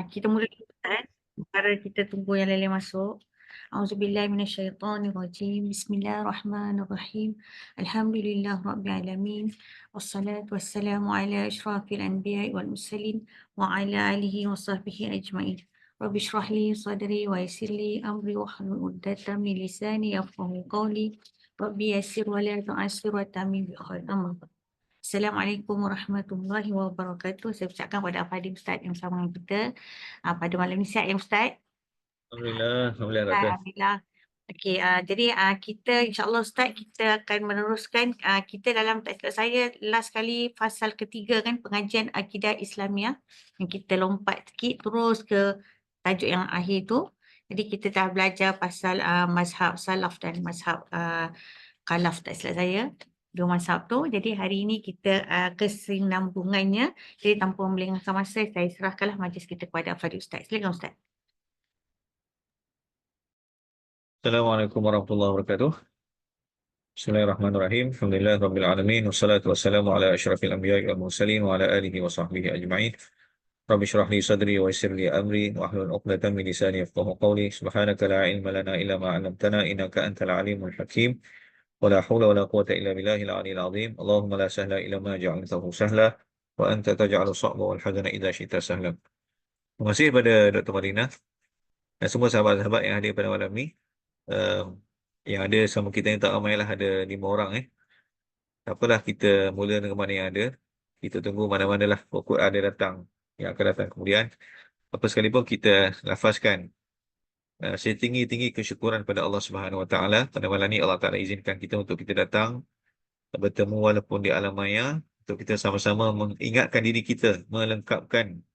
Kita mula dulu kan. Sementara kita tunggu yang lain masuk. Auzubillahi minasyaitonirrajim. Bismillahirrahmanirrahim. Alhamdulillah rabbil alamin. Wassalatu wassalamu ala asyrafil anbiya'i wal mursalin wa ala alihi wa sahbihi ajma'in. Rabbi shrah li sadri wa yassir li amri wa hlul 'uqdatam min lisani yafqahu qawli. Rabbi yassir wa la tu'assir wa tamim bi khair. Assalamualaikum warahmatullahi wabarakatuh. Saya ucapkan kepada Al-Fadhil Ustaz yang bersama dengan kita pada malam ni. Sihat ya Ustaz? Alhamdulillah, Alhamdulillah Doktor. Alhamdulillah. Okey, jadi kita insyaAllah Ustaz kita akan meneruskan kita dalam tak silap saya last kali fasal ketiga kan pengajian Akidah Islamiah yang kita lompat sikit terus ke tajuk yang akhir tu. Jadi kita dah belajar pasal mazhab salaf dan mazhab khalaf tak silap saya. Dua mazhab tu. Jadi hari ini kita kesinambungannya. Jadi tanpa melengahkan masa, saya serahkanlah majlis kita kepada Fadil Ustaz. Silakan Ustaz. Assalamualaikum warahmatullahi wabarakatuh. Bismillahirrahmanirrahim. Alhamdulillah rabbil alamin wassalatu wassalamu ala asyrafil anbiya'i wal mursalin wa ala alihi wa sahbihi ajma'in. Rabbi shrah li sadri wa yassir li amri wa hlul 'uqdatam min lisani yafqahu qawli. Subhanaka la ilma lana illa ma 'allamtana innaka antal alimul hakim. Wa la haula wa la quwwata illa billahil 'aliyyil 'azim. Allahumma la sahla illa ma ja'altahu sahla wa anta taj'alus sa'ba wal hazana idza syi'ta sahla. Terima kasih kepada Dr. Madinah dan semua sahabat-sahabat yang hadir pada malam ni. Yang ada sama kita yang tak ramai lah, ada 5 orang Tak apalah, kita mula dengan mana yang ada. Kita tunggu mana-mana lah pokok ada datang, yang akan datang kemudian. Apa sekalipun kita lafazkan setinggi-tinggi kesyukuran pada Allah Subhanahu Wa Taala. Pada malam ni Allah Taala izinkan kita untuk kita datang bertemu walaupun di alam maya, untuk kita sama-sama mengingatkan diri kita, melengkapkan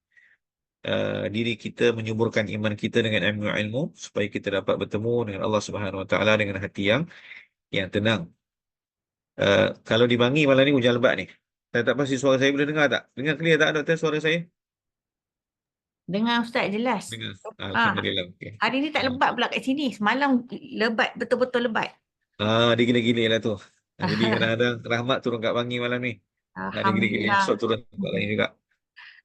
diri kita, menyuburkan iman kita dengan ilmu supaya kita dapat bertemu dengan Allah Subhanahu Wa Taala dengan hati yang tenang. Kalau di Bangi malam ni hujan lebat ni. Saya tak pasti suara saya boleh dengar tak? Dengar clear tak Doktor suara saya? Dengar Ustaz jelas. Dengar. Ah, Alhamdulillah. Okay. hari ni tak lebat pula kat sini. Semalam lebat, betul-betul lebat. Dia gila-gila lah tu. Jadi kadang-kadang rahmat turun kat Bangi malam ni. Dia gila-gila Alhamdulillah. esok turun kat lain juga.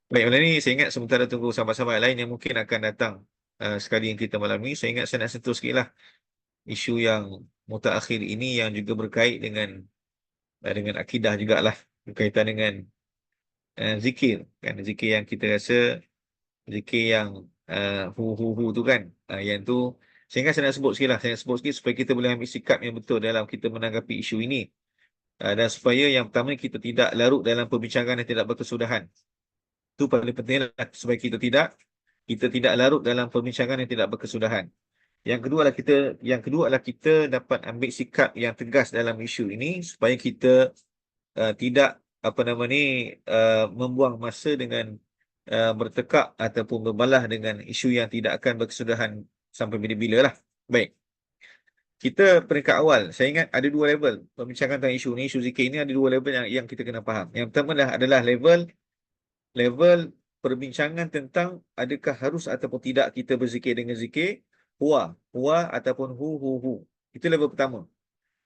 Baik, malam ni saya ingat sementara tunggu sahabat-sahabat lain yang mungkin akan datang sekali yang kita malam ni, saya ingat saya nak sentuh sikit lah isu yang mutaakhir ini yang juga berkait dengan akidah jugalah, berkaitan dengan zikir kan, zikir yang kita rasa zikir yang hu tu kan, yang tu saya ingat saya nak sebut sikit lah, saya nak sebut sikit supaya kita boleh ambil sikap yang betul dalam kita menanggapi isu ini, dan supaya yang pertama kita tidak larut dalam perbincangan yang tidak berkesudahan. Itu paling penting lah, supaya kita tidak larut dalam perbincangan yang tidak berkesudahan. Yang kedua adalah kita dapat ambil sikap yang tegas dalam isu ini supaya kita tidak membuang masa dengan bertekak ataupun berbalah dengan isu yang tidak akan berkesudahan sampai bila-bila lah. Baik. Kita peringkat awal, saya ingat ada 2 level perbincangan tentang isu ni, isu zikir ini ada 2 level yang kita kena faham. Yang pertama adalah level perbincangan tentang adakah harus ataupun tidak kita berzikir dengan zikir huwa ataupun hu. Itu level pertama.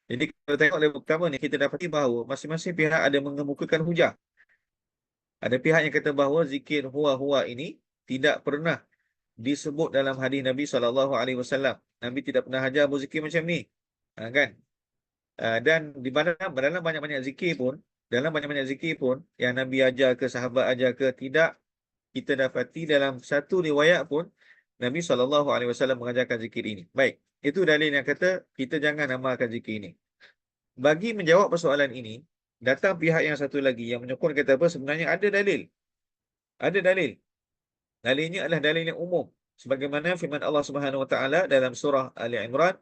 Jadi kalau tengok level pertama ni, kita dapati bahawa masing-masing pihak ada mengemukakan hujah. Ada pihak yang kata bahawa zikir huwa ini tidak pernah disebut dalam hadis Nabi SAW. Nabi tidak pernah ajar berzikir macam ni, kan? Dan di dalam banyak-banyak zikir pun yang Nabi ajar ke, sahabat ajar ke, tidak kita dapati dalam satu riwayat pun Nabi SAW mengajarkan zikir ini. Baik, itu dalil yang kata kita jangan amalkan zikir ini. Bagi menjawab persoalan ini, datang pihak yang satu lagi yang menyokong kata apa, sebenarnya ada dalil. Dalilnya adalah dalil yang umum. Sebagaimana firman Allah Subhanahu Wa Taala dalam surah Ali Imran,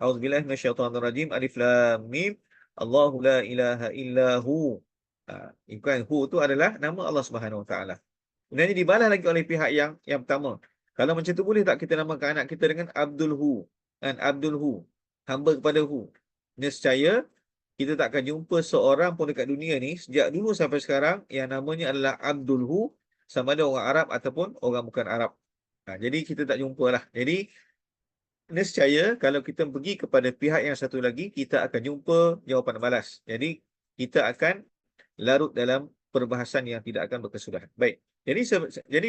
A'udzubillahi minasyaitonirrajim, Alif Lam Mim, Allahu la ilaha illahu. Bukan, hu itu adalah nama Allah Subhanahu Wa Taala. Kemudian dibalas lagi oleh pihak yang pertama. Kalau macam tu, boleh tak kita namakan anak kita dengan Abdul Hu? Dan Abdul Hu, hamba kepada Hu. Nescaya kita tak akan jumpa seorang pun dekat dunia ni sejak dulu sampai sekarang yang namanya adalah Abdul Hu, sama ada orang Arab ataupun orang bukan Arab. Jadi kita tak jumpa lah. Jadi nescaya kalau kita pergi kepada pihak yang satu lagi, kita akan jumpa jawapan balas. Jadi kita akan larut dalam perbahasan yang tidak akan berkesudahan. Baik. Jadi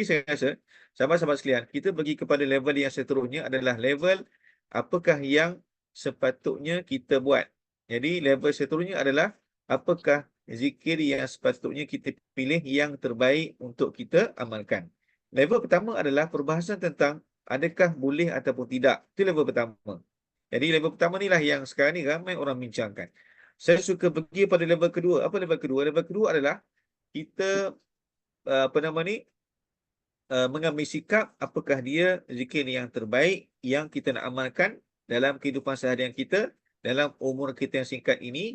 saya rasa sahabat-sahabat sekalian, kita pergi kepada level yang seterusnya adalah level apakah yang sepatutnya kita buat. Jadi level seterusnya adalah apakah zikir yang sepatutnya kita pilih yang terbaik untuk kita amalkan. Level pertama adalah perbahasan tentang adakah boleh ataupun tidak. Itu level pertama. Jadi level pertama inilah yang sekarang ni ramai orang bincangkan. Saya suka pergi pada level kedua. Apa level kedua? Level kedua adalah kita apa nama ni, mengambil sikap apakah dia zikir yang terbaik yang kita nak amalkan dalam kehidupan seharian kita, dalam umur kita yang singkat ini,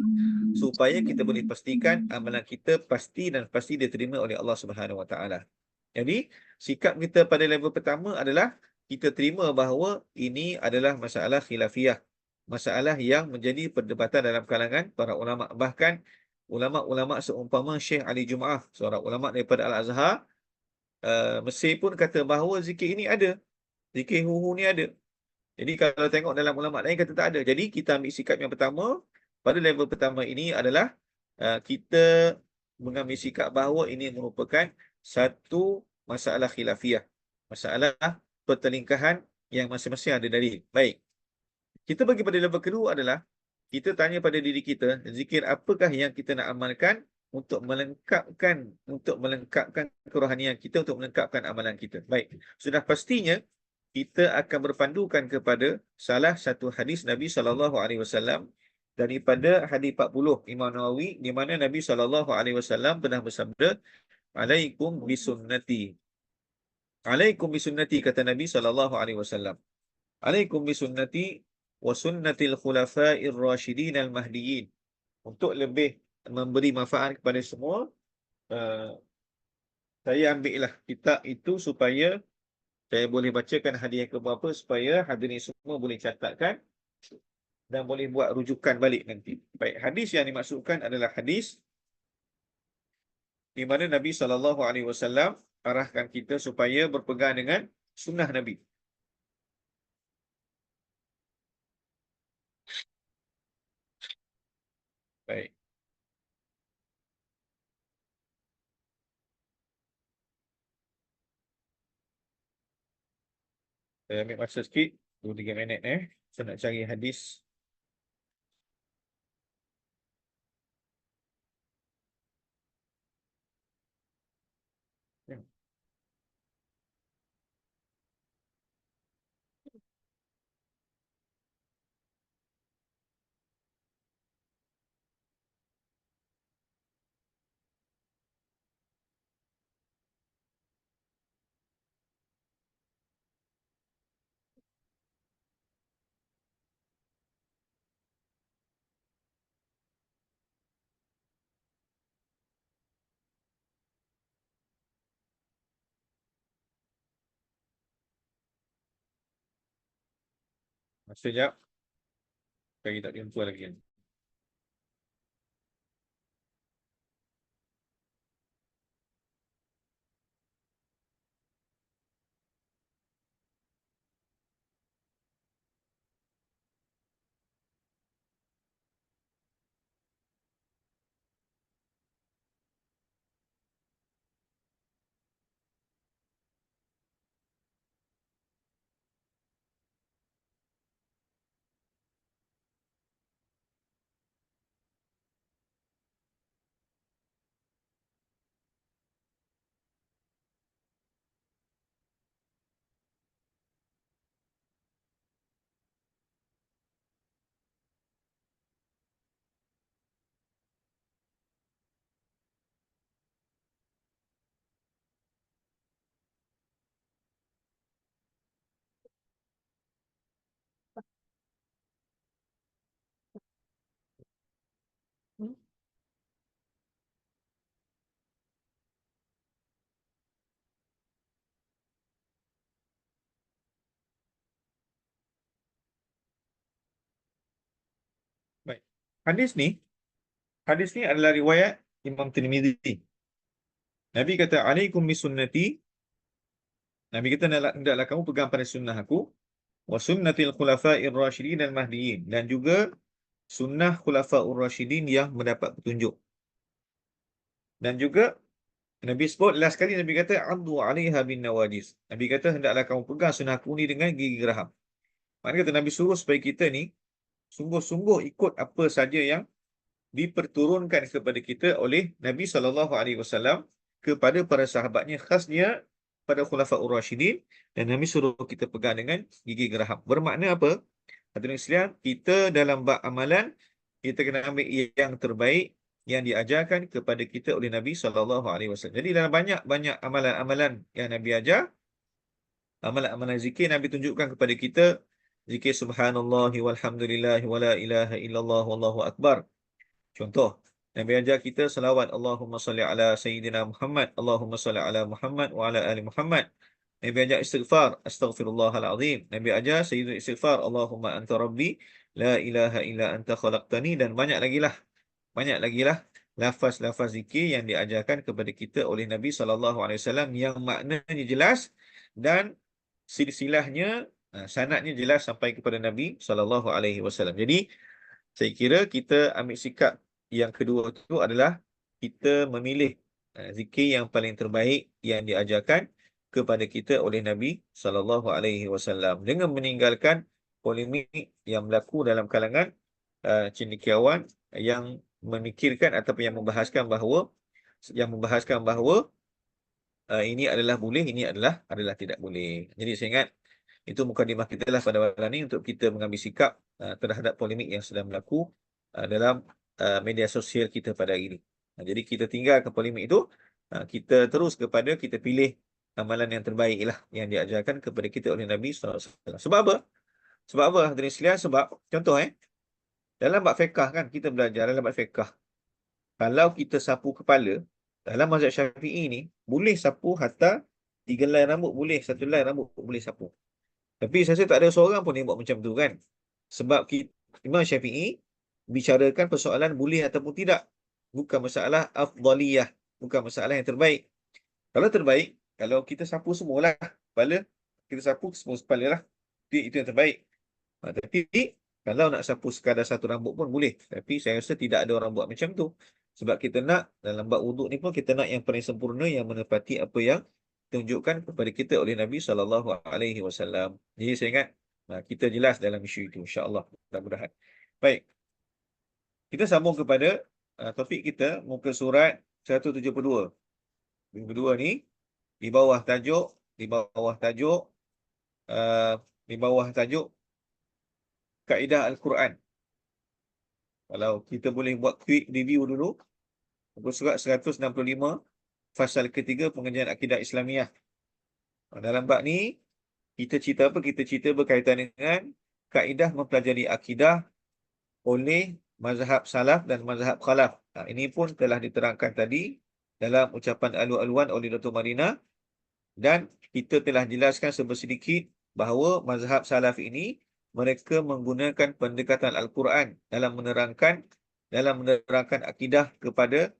supaya kita boleh pastikan amalan kita pasti dan pasti diterima oleh Allah Subhanahu Wa Taala. Jadi, sikap kita pada level pertama adalah kita terima bahawa ini adalah masalah khilafiyah, masalah yang menjadi perdebatan dalam kalangan para ulama. Bahkan ulama-ulama seumpama Syekh Ali Jumaah, seorang ulama daripada Al-Azhar, Mesir pun kata bahawa zikir ini ada. Zikir huhu ni ada. Jadi kalau tengok dalam ulama lain kata tak ada. Jadi kita ambil sikap yang pertama pada level pertama ini adalah kita mengambil sikap bahawa ini merupakan satu masalah khilafiyah. Masalah pertelingkahan yang masing-masing ada dalil. Baik. Kita bagi pada level kedua adalah kita tanya pada diri kita, zikir apakah yang kita nak amalkan untuk melengkapkan kerohanian kita, untuk melengkapkan amalan kita. Baik. Sudah pastinya kita akan berpandukan kepada salah satu hadis Nabi SAW daripada hadis 40 Imam Nawawi, di mana Nabi SAW pernah bersabda, "Alaikum bisunnati." Alaikum bisunnati, kata Nabi SAW. Alaikum bisunnati wa sunnatil khulafa'ir rasyidin al-mahdiyyin. Untuk lebih memberi manfaat kepada semua, uh, saya ambillah kitab itu supaya saya boleh bacakan hadis yang keberapa supaya hadirin semua boleh catatkan dan boleh buat rujukan balik nanti. Baik, hadis yang dimaksudkan adalah hadis di mana Nabi SAW arahkan kita supaya berpegang dengan sunnah Nabi. Baik. Saya ambil masa sikit, 2-3 minit saya nak cari hadis. Ya. Masa sekejap, saya tak jumpa lagi. Baik. Hadis ni adalah riwayat Imam Tirmizi. Nabi kata, "Alaikum bisunnati." Nabi kata, hendaklah kamu pegang pada sunnah aku, wa sunnatil khulafa'ir rasyidin al-mahdiyyin, dan juga sunnah khulafa'ur rasyidin yang mendapat petunjuk. Dan juga Nabi sebut last kali Nabi kata addu 'alaiha bin nawajis. Nabi kata hendaklah kamu pegang sunnahku ni dengan gigi geraham. Maknanya kata Nabi suruh supaya kita ni sungguh-sungguh ikut apa saja yang diperturunkan kepada kita oleh Nabi SAW kepada para sahabatnya, khasnya pada Khulafaur Rasyidin, dan Nabi suruh kita pegang dengan gigi geraham. Bermakna apa? Hadirin sekalian, kita dalam bab amalan kita kena ambil yang terbaik yang diajarkan kepada kita oleh Nabi SAW. Jadi dalam banyak-banyak amalan-amalan yang Nabi ajar, amalan-amalan zikir Nabi tunjukkan kepada kita zikir subhanallahi walhamdulillahi wala ilaha illallah wallahu akbar. Contoh, Nabi ajar kita salawat Allahumma salli ala Sayyidina Muhammad, Allahumma salli ala Muhammad wa ala ali Muhammad. Nabi ajar istighfar, astaghfirullahalazim. Nabi ajar sayyidul istighfar, Allahumma anta rabbi, la ilaha illa anta khalaqtani, dan banyak lagi lah lafaz-lafaz zikir yang diajarkan kepada kita oleh Nabi SAW yang maknanya jelas dan silsilahnya, sanadnya jelas sampai kepada Nabi SAW. Jadi, saya kira kita ambil sikap yang kedua itu adalah kita memilih zikir yang paling terbaik yang diajarkan kepada kita oleh Nabi SAW dengan meninggalkan polemik yang berlaku dalam kalangan cendekiawan yang memikirkan ataupun yang membahaskan bahawa ini adalah boleh, ini adalah tidak boleh. Jadi saya ingat itu mukadimah kita lah pada malam ini untuk kita mengambil sikap terhadap polemik yang sedang berlaku dalam media sosial kita pada hari ini. Jadi kita tinggalkan polemik itu, kita terus kepada kita pilih amalan yang terbaik lah yang diajarkan kepada kita oleh Nabi SAW. Sebab apa? Sebab apa? Hadirin sekalian, sebab contoh dalam bab fiqh kan kita belajar dalam bab fiqh. Kalau kita sapu kepala, dalam mazhab Syafi'i ni boleh sapu hatta 3 helai rambut boleh, 1 helai rambut boleh sapu. Tapi saya rasa tak ada seorang pun yang buat macam tu kan. Sebab Imam Syafi'i bicarakan persoalan boleh ataupun tidak. Bukan masalah afdaliyah. Bukan masalah yang terbaik. Kalau terbaik, kalau kita sapu semualah kepala, kita sapu semua kepala lah. Itu yang terbaik. Tapi kalau nak sapu sekadar 1 rambut pun boleh. Tapi saya rasa tidak ada orang buat macam tu. Sebab kita nak, dalam bab wuduk ni pun kita nak yang paling sempurna, yang menepati apa yang ditunjukkan kepada kita oleh Nabi SAW. Jadi saya ingat kita jelas dalam isu itu, insya-Allah, mudah-mudahan. Baik. Kita sambung kepada topik kita, muka surat 172. Muka kedua ni di bawah tajuk kaedah Al-Quran. Kalau kita boleh buat quick review dulu. Muka surat 165, fasal ketiga, pengajian akidah Islamiah. Dalam bab ni, kita cerita apa? Kita cerita berkaitan dengan kaedah mempelajari akidah oleh mazhab salaf dan mazhab khalaf. Ini pun telah diterangkan tadi dalam ucapan alu-aluan oleh Dr. Marina, dan kita telah jelaskan sedikit bahawa mazhab salaf ini mereka menggunakan pendekatan Al-Quran dalam menerangkan akidah kepada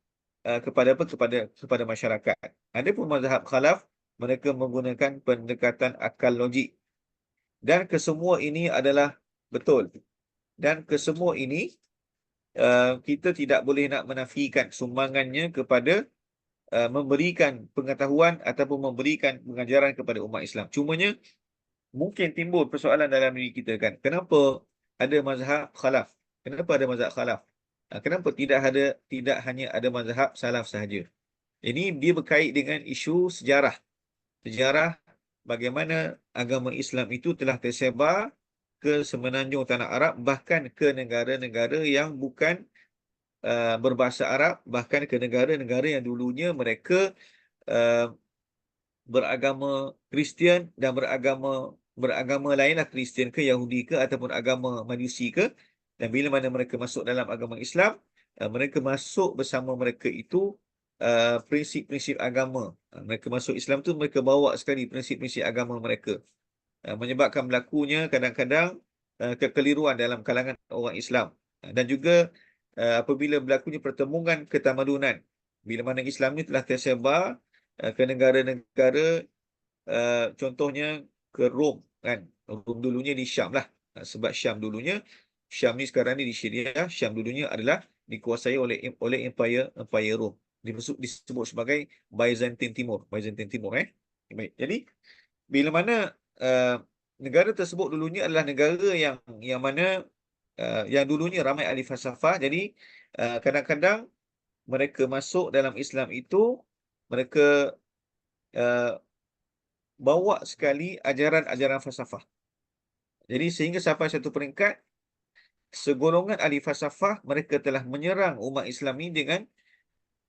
masyarakat. Adapun mazhab khalaf, mereka menggunakan pendekatan akal logik. Dan kesemua ini adalah betul. Dan kesemua ini kita tidak boleh nak menafikan sumbangannya kepada memberikan pengetahuan ataupun memberikan pengajaran kepada umat Islam. Cumanya mungkin timbul persoalan dalam diri kita kan. Kenapa ada mazhab khalaf? Kenapa ada mazhab khalaf? Kenapa tidak hanya ada mazhab salaf sahaja? Ini dia berkait dengan isu sejarah. Sejarah bagaimana agama Islam itu telah tersebar ke semenanjung tanah Arab, bahkan ke negara-negara yang bukan berbahasa Arab, bahkan ke negara-negara yang dulunya mereka beragama Kristian dan beragama lainlah, Kristian ke Yahudi ke ataupun agama Majusi ke. Dan bila mana mereka masuk dalam agama Islam, mereka masuk bersama mereka itu prinsip-prinsip agama. Mereka masuk Islam tu mereka bawa sekali prinsip-prinsip agama mereka. Menyebabkan berlakunya kadang-kadang kekeliruan dalam kalangan orang Islam. Dan juga apabila berlakunya pertemuan ketamadunan, bila mana Islam ni telah tersebar ke negara-negara, contohnya ke Rom kan. Rom dulunya di Syam lah. Sebab Syam ni sekarang ni di Syria. Syam dulunya adalah dikuasai oleh empire Rom. disebut sebagai Byzantine Timur. Byzantine Timur, Baik. Jadi bila mana negara tersebut dulunya adalah negara yang mana yang dulunya ramai ahli falsafah. Jadi kadang-kadang mereka masuk dalam Islam itu, mereka bawa sekali ajaran-ajaran falsafah. Jadi sehingga sampai satu peringkat segolongan ahli falsafah mereka telah menyerang umat Islam ini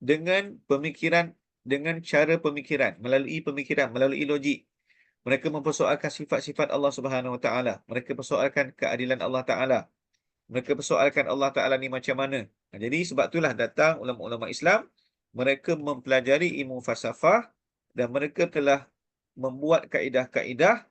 dengan pemikiran, dengan cara pemikiran, melalui logik. Mereka mempersoalkan sifat-sifat Allah Subhanahu Wa Taala. Mereka persoalkan keadilan Allah Taala. Mereka persoalkan Allah Taala ni macam mana. Jadi sebab itulah datang ulama-ulama Islam, mereka mempelajari ilmu falsafah dan mereka telah membuat kaedah-kaedah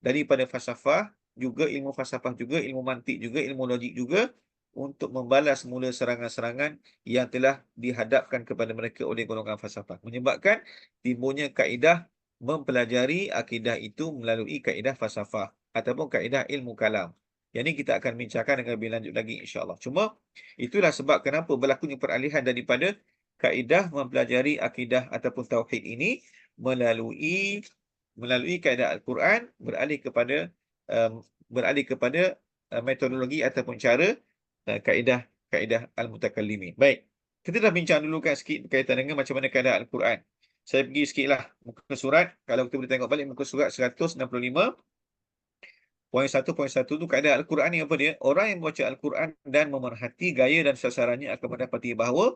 daripada falsafah juga, ilmu falsafah juga, ilmu mantik juga, ilmu logik juga, untuk membalas mula serangan-serangan yang telah dihadapkan kepada mereka oleh golongan falsafah. Menyebabkan timbulnya kaedah mempelajari akidah itu melalui kaedah falsafah ataupun kaedah ilmu kalam. Yang ini kita akan bincangkan dengan lebih lanjut lagi insya-Allah. Cuma itulah sebab kenapa berlakunya peralihan daripada kaedah mempelajari akidah ataupun tauhid ini melalui kaedah Al-Quran beralih kepada metodologi ataupun cara kaedah Al-Mutakallimin. Baik. Kita dah bincang dulu kan sikit berkaitan dengan macam mana kaedah Al-Quran. Saya pergi sikitlah muka surat. Kalau kita boleh tengok balik muka surat 165. Poin 1.1 tu kaedah Al-Quran ni apa dia? Orang yang membaca Al-Quran dan memerhati gaya dan sasarannya akan mendapati bahawa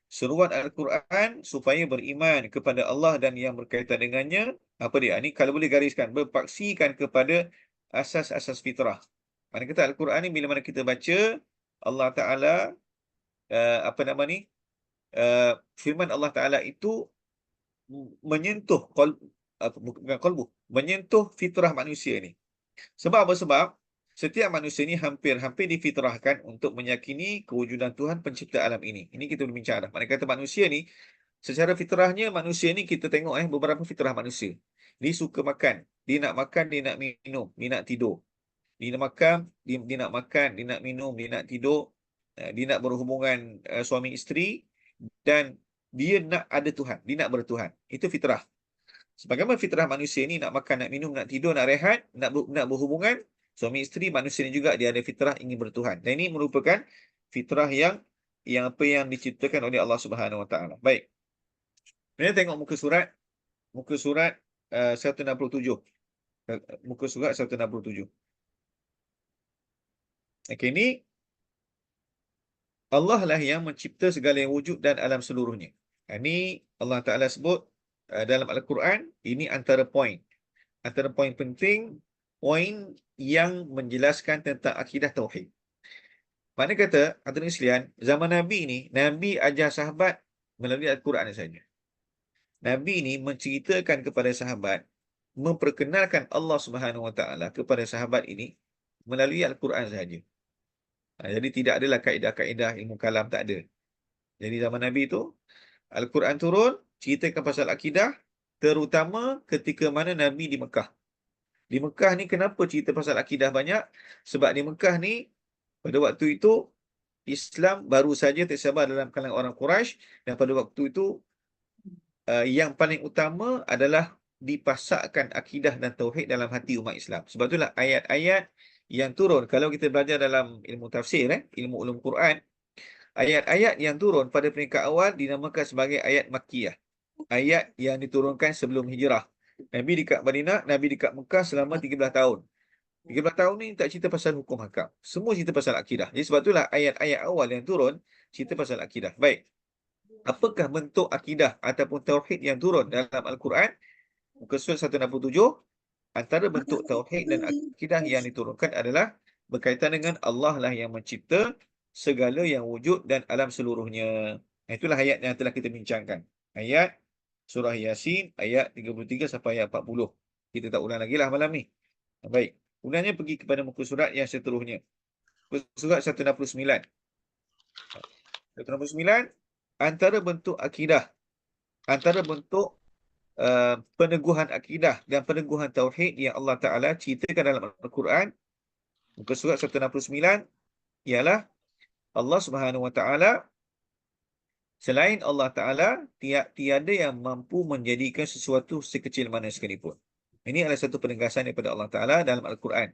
seruan Al-Quran supaya beriman kepada Allah dan yang berkaitan dengannya, apa dia? Ini kalau boleh gariskan, berpaksikan kepada asas-asas fitrah. Mana kata Al-Quran ni bila mana kita baca, Allah Ta'ala, firman Allah Ta'ala itu menyentuh menyentuh fitrah manusia ni. Sebab apa? Sebab setiap manusia ni hampir difitrahkan untuk meyakini kewujudan Tuhan pencipta alam ini. Ini kita boleh bincang dah. Mana kata manusia ni, secara fitrahnya manusia ni kita tengok beberapa fitrah manusia. Dia suka makan, dia nak makan, dia nak minum, dia nak tidur. Dia nak makan, dia nak makan, dia nak minum, dia nak tidur, dia nak berhubungan suami isteri, dan dia nak ada Tuhan, dia nak bertuhan. Itu fitrah. Sebagaimana fitrah manusia ni nak makan, nak minum, nak tidur, nak rehat, nak berhubungan suami isteri, manusia ni juga dia ada fitrah ingin bertuhan. Dan ini merupakan fitrah yang diciptakan oleh Allah Subhanahu Wa Taala. Baik. Kita tengok muka surat 167. Muka surat 167. Okey, ini Allah lah yang mencipta segala yang wujud dan alam seluruhnya. Ini Allah Ta'ala sebut dalam Al-Quran. Ini antara poin penting, poin yang menjelaskan tentang akidah tauhid. Mana kata, hadirin sekalian, zaman Nabi ni, Nabi ajar sahabat melalui Al-Quran saja. Nabi ni menceritakan kepada sahabat, memperkenalkan Allah Subhanahu Wa Ta'ala kepada sahabat ini melalui Al-Quran saja. Jadi tidak adalah kaedah-kaedah ilmu kalam, tak ada. Jadi zaman Nabi tu, Al-Quran turun, ceritakan pasal akidah, terutama ketika mana Nabi di Mekah. Di Mekah ni kenapa cerita pasal akidah banyak? Sebab di Mekah ni, pada waktu itu, Islam baru saja tersebar dalam kalangan orang Quraisy, dan pada waktu itu, yang paling utama adalah dipasakkan akidah dan tauhid dalam hati umat Islam. Sebab itulah ayat-ayat yang turun, kalau kita belajar dalam ilmu tafsir, ilmu ulum Quran, ayat-ayat yang turun pada peringkat awal dinamakan sebagai ayat Makkiyah. Ayat yang diturunkan sebelum hijrah. Nabi dekat Madinah, Nabi dekat Mekah selama 13 tahun. 13 tahun ni tak cerita pasal hukum hakam. Semua cerita pasal akidah. Jadi sebab itulah ayat-ayat awal yang turun cerita pasal akidah. Baik. Apakah bentuk akidah ataupun tauhid yang turun dalam Al-Quran? Muka surat 167. Antara bentuk tauhid dan akidah yang diturunkan adalah berkaitan dengan Allah lah yang mencipta segala yang wujud dan alam seluruhnya. Itulah ayat yang telah kita bincangkan. Ayat surah Yasin, ayat 33 sampai ayat 40. Kita tak ulang lagi lah malam ni. Baik. Ulangnya pergi kepada muka surat yang seterusnya. Muka surat 169. 169, antara bentuk akidah, antara bentuk peneguhan akidah dan peneguhan tauhid yang Allah Ta'ala ceritakan dalam Al-Quran, muka surat 169, ialah Allah Subhanahu Wa Ta'ala Selain Allah Ta'ala, tiada yang mampu menjadikan sesuatu sekecil mana sekalipun. Ini adalah satu penegasan daripada Allah Ta'ala dalam Al-Quran.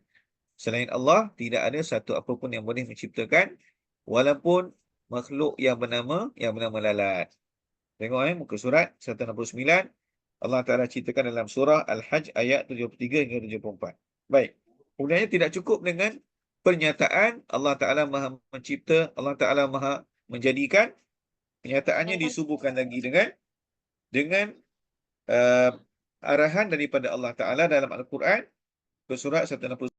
Selain Allah, tidak ada satu apapun yang boleh menciptakan, walaupun makhluk yang bernama lalat. Tengok muka surat 169. Allah Ta'ala ceritakan dalam surah Al-Hajj ayat 73 hingga 74. Baik. Kemudiannya tidak cukup dengan pernyataan Allah Ta'ala Maha Mencipta, Allah Ta'ala Maha Menjadikan. Kenyataannya disubuhkan lagi dengan uh, arahan daripada Allah Ta'ala dalam Al-Quran ke surat 169.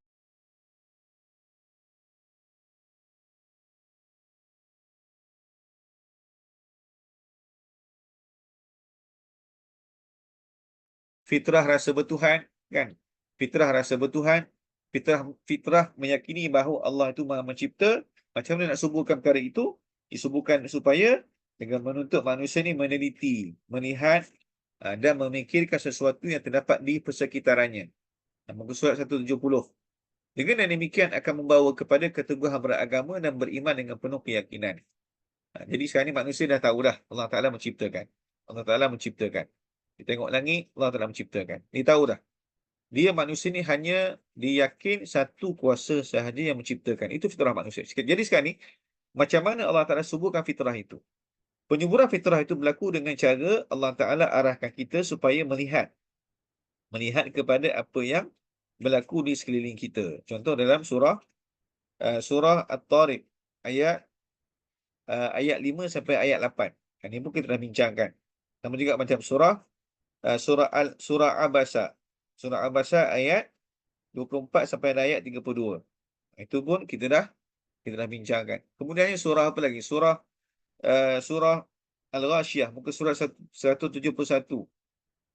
Fitrah rasa bertuhan, kan? Fitrah rasa bertuhan, fitrah meyakini bahawa Allah itu Maha Mencipta. Macam mana nak subuhkan perkara itu? Disubuhkan supaya dengan menuntut manusia ni meneliti, melihat dan memikirkan sesuatu yang terdapat di persekitarannya. Muka surat 170. Dengan demikian akan membawa kepada keteguhan beragama dan beriman dengan penuh keyakinan. Jadi sekarang ni manusia dah tahu dah Allah Ta'ala menciptakan. Allah Ta'ala menciptakan. Dia tengok langit, Allah Ta'ala menciptakan. Dia tahu dah. Dia manusia ni hanya diyakin satu kuasa sahaja yang menciptakan. Itu fitrah manusia. Jadi sekarang ni, macam mana Allah Ta'ala suburkan fitrah itu? Penyuburan fitrah itu berlaku dengan cara Allah Ta'ala arahkan kita supaya melihat kepada apa yang berlaku di sekeliling kita. Contoh dalam surah At-Tariq ayat 5 sampai ayat 8. Ini pun kita dah bincangkan. Sama juga macam surah Abasa. Surah Abasa ayat 24 sampai ayat 32. Itu pun kita dah bincangkan. Kemudiannya surah apa lagi? Surah Al-Ghashiyah, muka surat 171.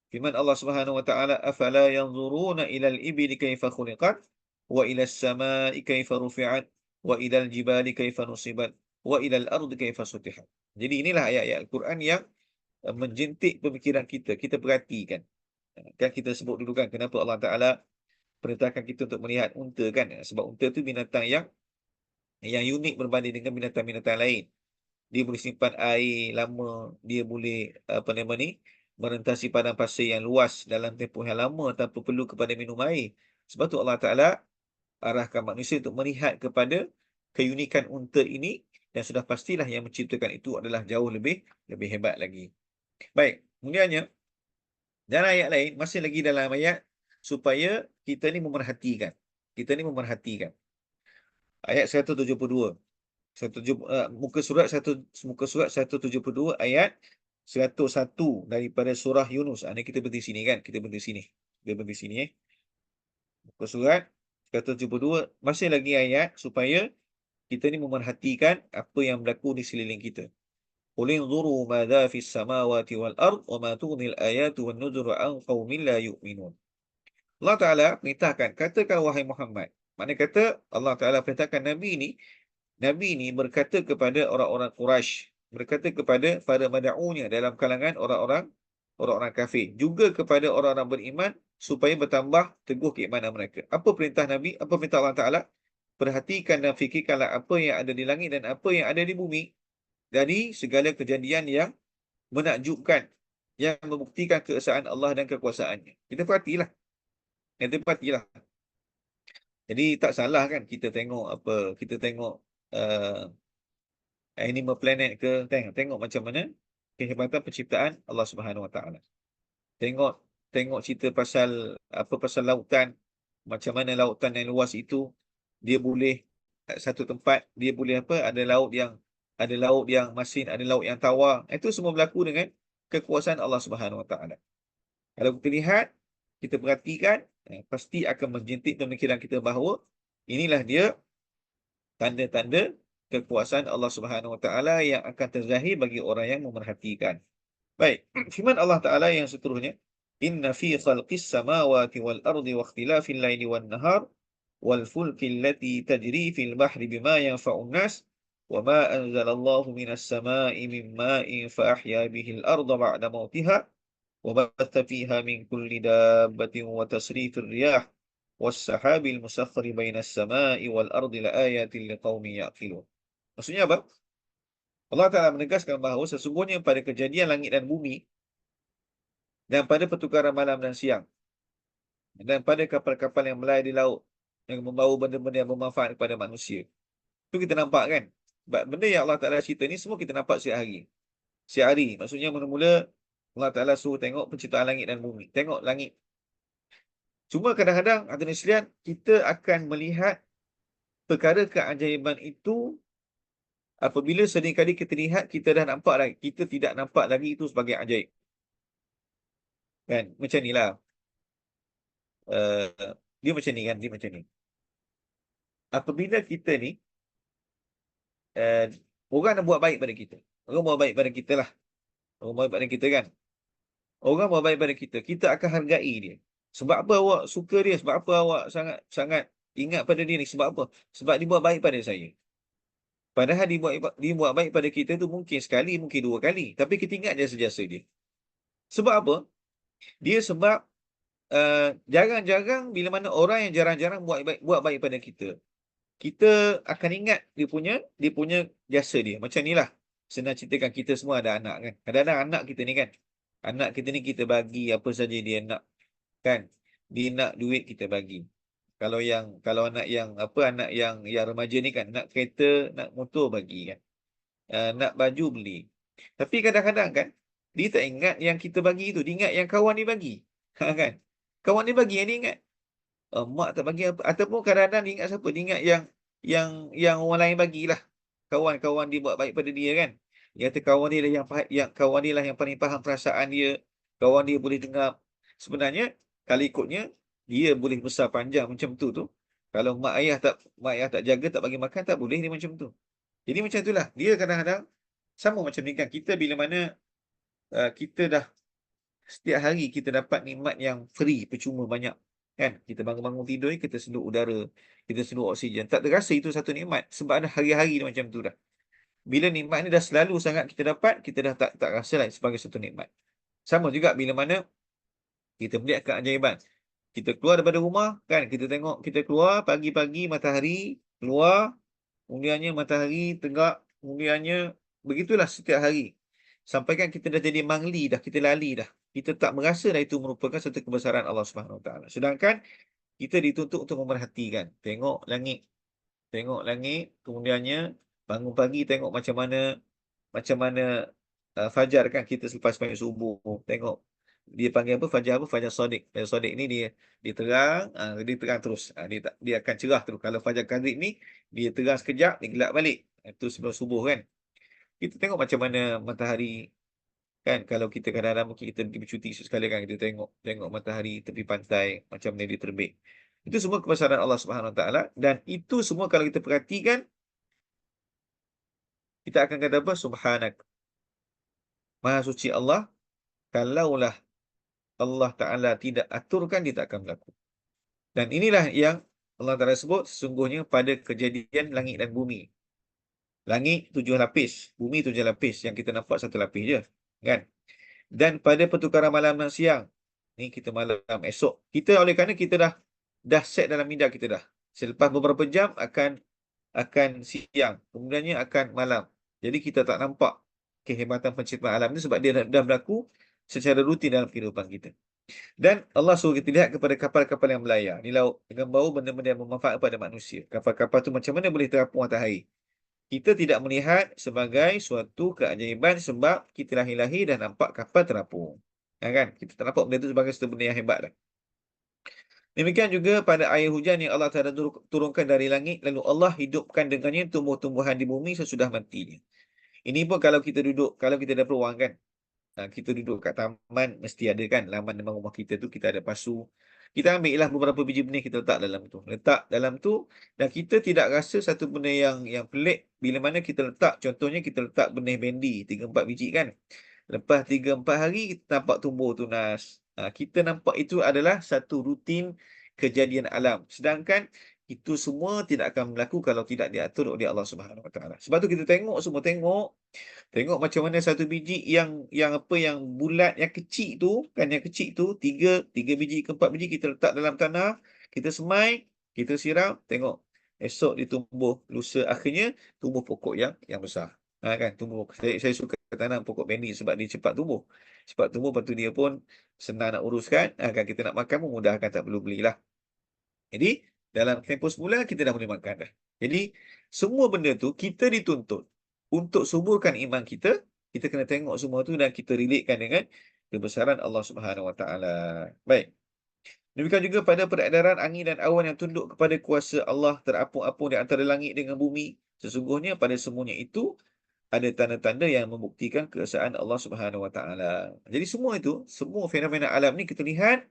Firman Allah Subhanahu wa taala, afala yanzuruna ila al-ibli kaifa khuliqat wa ila as-samai kaifa rufi'at wa ila al-jibali kaifa nusibat wa ila al-ardi kaifa sutihat. Jadi inilah ayat-ayat Al-Quran yang menjentik pemikiran kita. Kita perhatikan. Kan kita sebut dulu kan kenapa Allah Taala perintahkan kita untuk melihat unta kan? Sebab unta tu binatang yang unik berbanding dengan binatang-binatang lain. Dia boleh simpan air lama, dia boleh merentasi padang pasir yang luas dalam tempoh yang lama tanpa perlu kepada minum air. Sebab tu Allah Ta'ala arahkan manusia untuk melihat kepada keunikan unta ini, dan sudah pastilah yang menciptakan itu adalah jauh lebih hebat lagi. Baik, kemudiannya dalam ayat lain, masih lagi dalam ayat supaya kita ni memerhatikan. Ayat 172. Muka surat 172 ayat 101 daripada surah Yunus. Ini kita berhenti sini kan? Kita berhenti sini. Muka surat 172 masih lagi ayat supaya kita ni memerhatikan apa yang berlaku di sekeliling kita. Qul inzuru madza fis samawati wal ard wa ma tughnil ayatu wan nuzuru an qaumin la yu'minun. Allah Taala perintahkan, katakan wahai Muhammad. Maknanya kata Allah Taala perintahkan Nabi ini berkata kepada orang-orang Quraisy, berkata kepada para mad'unya dalam kalangan orang-orang kafir, juga kepada orang-orang beriman supaya bertambah teguh keimanan mereka. Apa perintah Nabi? Apa perintah Allah Taala? Perhatikan dan fikirkanlah apa yang ada di langit dan apa yang ada di bumi dari segala kejadian yang menakjubkan, yang membuktikan keesaan Allah dan kekuasaannya. Kita perhatilah. Jadi tak salah kan kita tengok Animal Planet ke, tengok macam mana kehebatan penciptaan Allah Subhanahu Wa Taala. Tengok cerita pasal lautan, macam mana lautan yang luas itu dia boleh satu tempat dia boleh ada laut yang masin, ada laut yang tawar. Itu semua berlaku dengan kekuasaan Allah Subhanahu Wa Taala. Kalau kita lihat, kita perhatikan, pasti akan menjentik pemikiran kita bahawa inilah dia tanda-tanda kekuasaan Allah Subhanahu Wa Taala yang akan terzahir bagi orang yang memerhatikan. Baik, firman Allah Taala yang seterusnya, inna fi khalqis samawati wal ardi wa ikhtilafil laili wan nahar wal fulki allati tajri fil bahri bima yanfa'un nas wa ma anzalallahu minas samai min ma'in fa ahya bihi al arda ba'da mautiha wa batha fiha min kulli dabbatin wa tasrifir riyah was-sahabil musakhkhari bainas samai wal ardi laayatin liqaumin ya'qilun. Maksudnya apa? Allah Ta'ala menegaskan bahawa sesungguhnya pada kejadian langit dan bumi dan pada pertukaran malam dan siang dan pada kapal-kapal yang melayar di laut yang membawa benda-benda yang bermanfaat kepada manusia. Itu kita nampak kan? Sebab benda yang Allah Ta'ala cerita ni semua kita nampak setiap hari. Setiap hari. Maksudnya mula-mula Allah Ta'ala suruh tengok penciptaan langit dan bumi. Tengok langit. Cuma kadang-kadang, hadirin sekalian, kita akan melihat perkara keajaiban itu apabila seringkali kita lihat, kita dah nampak lagi. Kita tidak nampak lagi itu sebagai ajaib. Kan? Macam ni lah. Uh, dia macam ni kan? Dia macam ni. Apabila kita ni, uh, orang nak buat baik pada kita. Orang buat baik pada kita lah. Orang buat baik pada kita kan? Orang buat baik pada kita. Kita akan hargai dia. Sebab apa awak suka dia? Sebab apa awak sangat sangat ingat pada dia ni? Sebab apa? Sebab dia buat baik pada saya. Padahal dia buat baik pada kita tu mungkin sekali, mungkin dua kali. Tapi kita ingat jasa-jasa dia. Sebab apa? Dia sebab jarang-jarang bila mana orang yang jarang-jarang buat baik pada kita. Kita akan ingat dia punya jasa dia. Macam ni lah. Senang ceritakan, kita semua ada anak kan. Kadang-kadang anak kita ni kan. Anak kita ni kita bagi apa saja dia nak. Kan? Dia nak duit kita bagi. Kalau anak yang remaja ni kan, nak kereta, nak motor bagi kan. Nak baju beli. Tapi kadang-kadang kan, dia tak ingat yang kita bagi tu, dia ingat yang kawan dia bagi. Kan? Kawan dia bagi yang dia ingat. Mak tak bagi apa, ataupun kadang-kadang dia ingat siapa? Dia ingat yang orang lain bagilah. Kawan-kawan dia buat baik pada dia kan. Dia kata kawan dia lah yang kawan dia lah yang paling faham perasaan dia. Kawan dia boleh dengar. Sebenarnya kalau ikutnya dia boleh besar panjang macam tu. Kalau mak ayah tak jaga, tak bagi makan, tak boleh dia macam tu. Jadi macam itulah. Dia kadang-kadang sama macam ni kan. Kita bila mana kita dah setiap hari kita dapat nikmat yang free, percuma banyak. Kan? Kita bangun-bangun tidur, kita seduh udara, kita seduh oksigen. Tak terasa itu satu nikmat. Sebab ada hari-hari dia macam tu dah. Bila nikmat ni dah selalu sangat kita dapat, kita dah tak rasa lah sebagai satu nikmat. Sama juga bila mana kita melihat keajaiban. Kita keluar daripada rumah, kan? Kita tengok, kita keluar pagi-pagi, matahari keluar, kemudiannya matahari tegak, kemudiannya begitulah setiap hari. Sampai kan kita dah jadi mangli dah, kita lali dah. Kita tak merasa dah itu merupakan satu kebesaran Allah Subhanahu Wa Taala. Sedangkan kita dituntut untuk memerhatikan. Tengok langit, kemudiannya bangun pagi tengok macam mana fajar kan, kita selepas sembahyang subuh. Tengok dia panggil apa? Fajar Shadiq. Fajar Shadiq ni dia terang, dia terang terus. Dia akan cerah terus. Kalau fajar Kadhib ni dia terang sekejap, dia gelap balik. Itu sebelum subuh kan. Kita tengok macam mana matahari kan, kalau kita kadang-kadang mungkin kita pergi bercuti sekali kan, kita tengok matahari tepi pantai macam mana dia terbit. Itu semua kebesaran Allah Subhanahu Wa Taala, dan itu semua kalau kita perhatikan, kita akan kata apa? Subhanak. Maha suci Allah. Kalaulah Allah Ta'ala tidak aturkan, dia tak akan berlaku. Dan inilah yang Allah Ta'ala sebut sesungguhnya pada kejadian langit dan bumi. Langit 7 lapis, bumi 7 lapis, yang kita nampak 1 lapis je. Kan? Dan pada pertukaran malam dan siang, ni kita malam esok, kita oleh kerana kita dah set dalam minda kita dah. Selepas beberapa jam akan siang, kemudiannya akan malam. Jadi kita tak nampak kehebatan penciptaan alam ni sebab dia dah berlaku secara rutin dalam kehidupan kita. Dan Allah suruh kita lihat kepada kapal-kapal yang melayar di laut dengan bawa benda-benda yang bermanfaat kepada manusia. Kapal-kapal tu macam mana boleh terapung matahari? Kita tidak melihat sebagai suatu keajaiban sebab kita lahir-lahir dan nampak kapal terapung. Kan? Kita tak nampak benda itu sebagai satu benda yang hebat. Demikian juga pada air hujan yang Allah Ta'ala turunkan dari langit, lalu Allah hidupkan dengannya tumbuh-tumbuhan di bumi sesudah matinya. Ini pun kalau kita ada peluang kan, kita duduk kat taman, mesti ada kan, laman depan rumah kita tu, kita ada pasu. Kita ambil lah beberapa biji benih, kita letak dalam tu, dan kita tidak rasa satu benda yang pelik bila mana kita letak, contohnya kita letak benih bendi 3-4 biji kan. Lepas 3-4 hari kita nampak tumbuh tunas. Kita nampak itu adalah satu rutin kejadian alam. Sedangkan itu semua tidak akan berlaku kalau tidak diatur oleh Allah Subhanahu Wa Taala. Sebab tu kita tengok macam mana satu biji yang bulat, yang kecil tu kan, yang kecil tu 3 biji ke 4 biji kita letak dalam tanah, kita semai, kita siram, tengok esok dia tumbuh, lusa akhirnya tumbuh pokok yang besar. Kan tumbuh. Saya suka tanam pokok bendi sebab dia cepat tumbuh. Cepat tumbuh, lepas tu dia pun senang nak uruskan. Kan kita nak makan pun mudah, kan tak perlu belilah. Jadi dalam tempoh semula kita dah boleh makan dah. Jadi semua benda tu kita dituntut untuk suburkan iman kita. Kita kena tengok semua tu dan kita relatekan dengan kebesaran Allah Subhanahu Wa Taala. Baik. Demikian juga pada peredaran angin dan awan yang tunduk kepada kuasa Allah terapung-apung di antara langit dengan bumi. Sesungguhnya pada semuanya itu ada tanda-tanda yang membuktikan keesaan Allah Subhanahu Wa Taala. Jadi semua itu, semua fenomena alam ni kita lihat,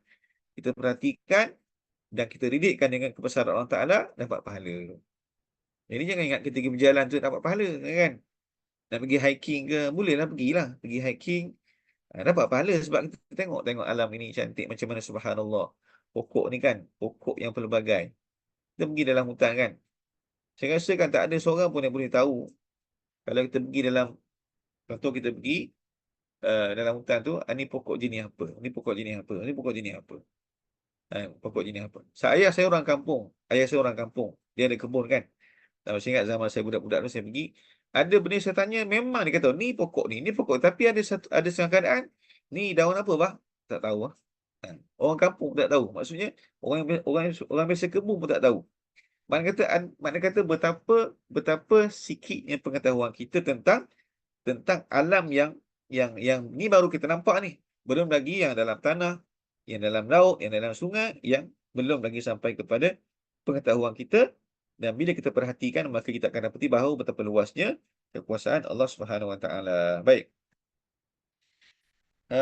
kita perhatikan dan kita didikkan dengan kebesaran Allah Ta'ala, dapat pahala. Jadi jangan ingat kita pergi berjalan tu dapat pahala, kan? Nak pergi hiking ke, bolehlah pergilah. Pergi hiking, dapat pahala sebab kita tengok alam ini cantik macam mana, subhanallah. Pokok ni kan, pokok yang pelbagai. Kita pergi dalam hutan kan. Saya rasa kan tak ada seorang pun yang boleh tahu. Kalau kita pergi dalam, contoh kita pergi dalam hutan tu, ni pokok jenis apa, ni pokok jenis apa, ni pokok jenis apa. Pokok jenis apa. Saya orang kampung. Ayah saya orang kampung. Dia ada kebun kan. Saya ingat zaman saya budak-budak tu saya pergi. Ada benda saya tanya, memang dia kata, ni pokok ni pokok. Tapi ada setengah keadaan, ni daun apa bah? Tak tahu bah. Orang kampung tak tahu. Maksudnya, orang biasa kebun pun tak tahu. Maknanya kata betapa sikitnya pengetahuan kita tentang alam yang ni baru kita nampak ni. Belum lagi yang dalam tanah, yang dalam laut, yang dalam sungai, yang belum lagi sampai kepada pengetahuan kita. Dan bila kita perhatikan, maka kita akan dapati bahawa betapa luasnya kekuasaan Allah Subhanahu Wa Taala. Baik.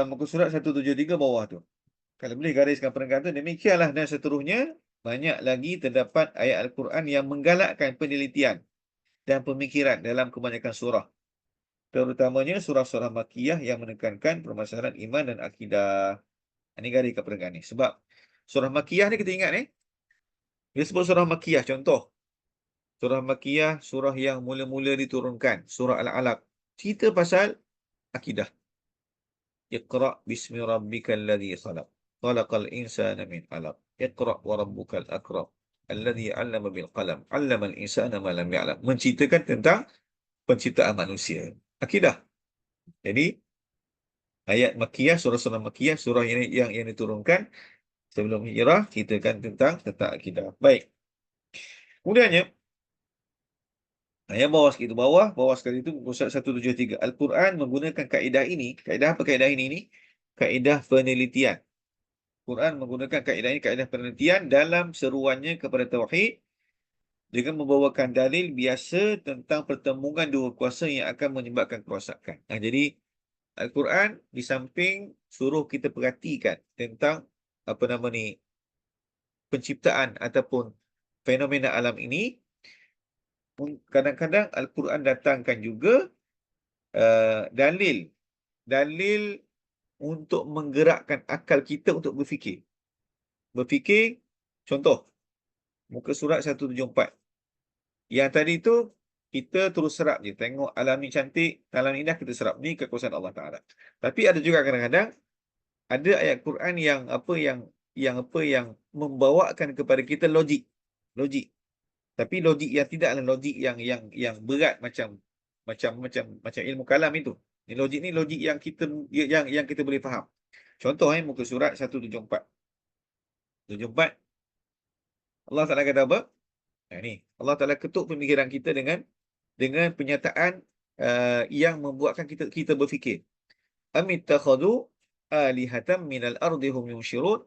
Muka surat 173 bawah tu. Kalau boleh gariskan perenggan tu, demikianlah dan seterusnya. Banyak lagi terdapat ayat Al-Quran yang menggalakkan penelitian dan pemikiran dalam kebanyakan surah. Terutamanya surah-surah Makkiyah yang menekankan permasalahan iman dan akidah. Ini garis ke perenggan ni. Sebab surah Makkiyah ni kita ingat dia sebut surah Makkiyah. Contoh, surah Makkiyah, surah yang mula-mula diturunkan. Surah Al-Alaq. Cerita pasal akidah. Iqra' bismi rabbikal ladzi khalaq. Khalaqal insana min 'alaq. Iqra' wa rabbukal akram. Alladzi 'allama bil qalam. 'Allamal insana ma lam ya'lam. Menceritakan tentang penciptaan manusia. Akidah. Jadi ayat Makkiyah, surah-surah Makkiyah, surah yang diturunkan sebelum hijrah, ceritakan tentang akidah. Baik. Kemudiannya, yang bawah sekali itu, pusat 173. Al-Quran menggunakan kaedah ini. Kaedah apa kaedah ini? Kaedah penelitian. Quran menggunakan kaedah ini, kaedah penelitian dalam seruannya kepada tauhid dengan membawakan dalil biasa tentang pertemuan dua kuasa yang akan menyebabkan kerosakan. Jadi Al-Quran di samping suruh kita perhatikan tentang penciptaan ataupun fenomena alam ini, kadang-kadang Al-Quran datangkan juga dalil untuk menggerakkan akal kita untuk berfikir. Contoh, muka surat 174. Yang tadi tu kita terus serap je. Tengok alam ni cantik, alam ni indah, kita serap. Ni kekuasaan Allah Ta'ala. Tapi ada juga kadang-kadang ada ayat Quran yang membawakan kepada kita logik. Tapi logik yang tidaklah logik yang berat macam ilmu kalam itu. Ni logik yang kita boleh faham. Contoh muka surat 174. 74 Allah Ta'ala kata apa? Ni Allah Ta'ala ketuk pemikiran kita dengan pernyataan yang membuatkan kita berfikir. Amittakhadhu alihatan minal ardi hum yunshirun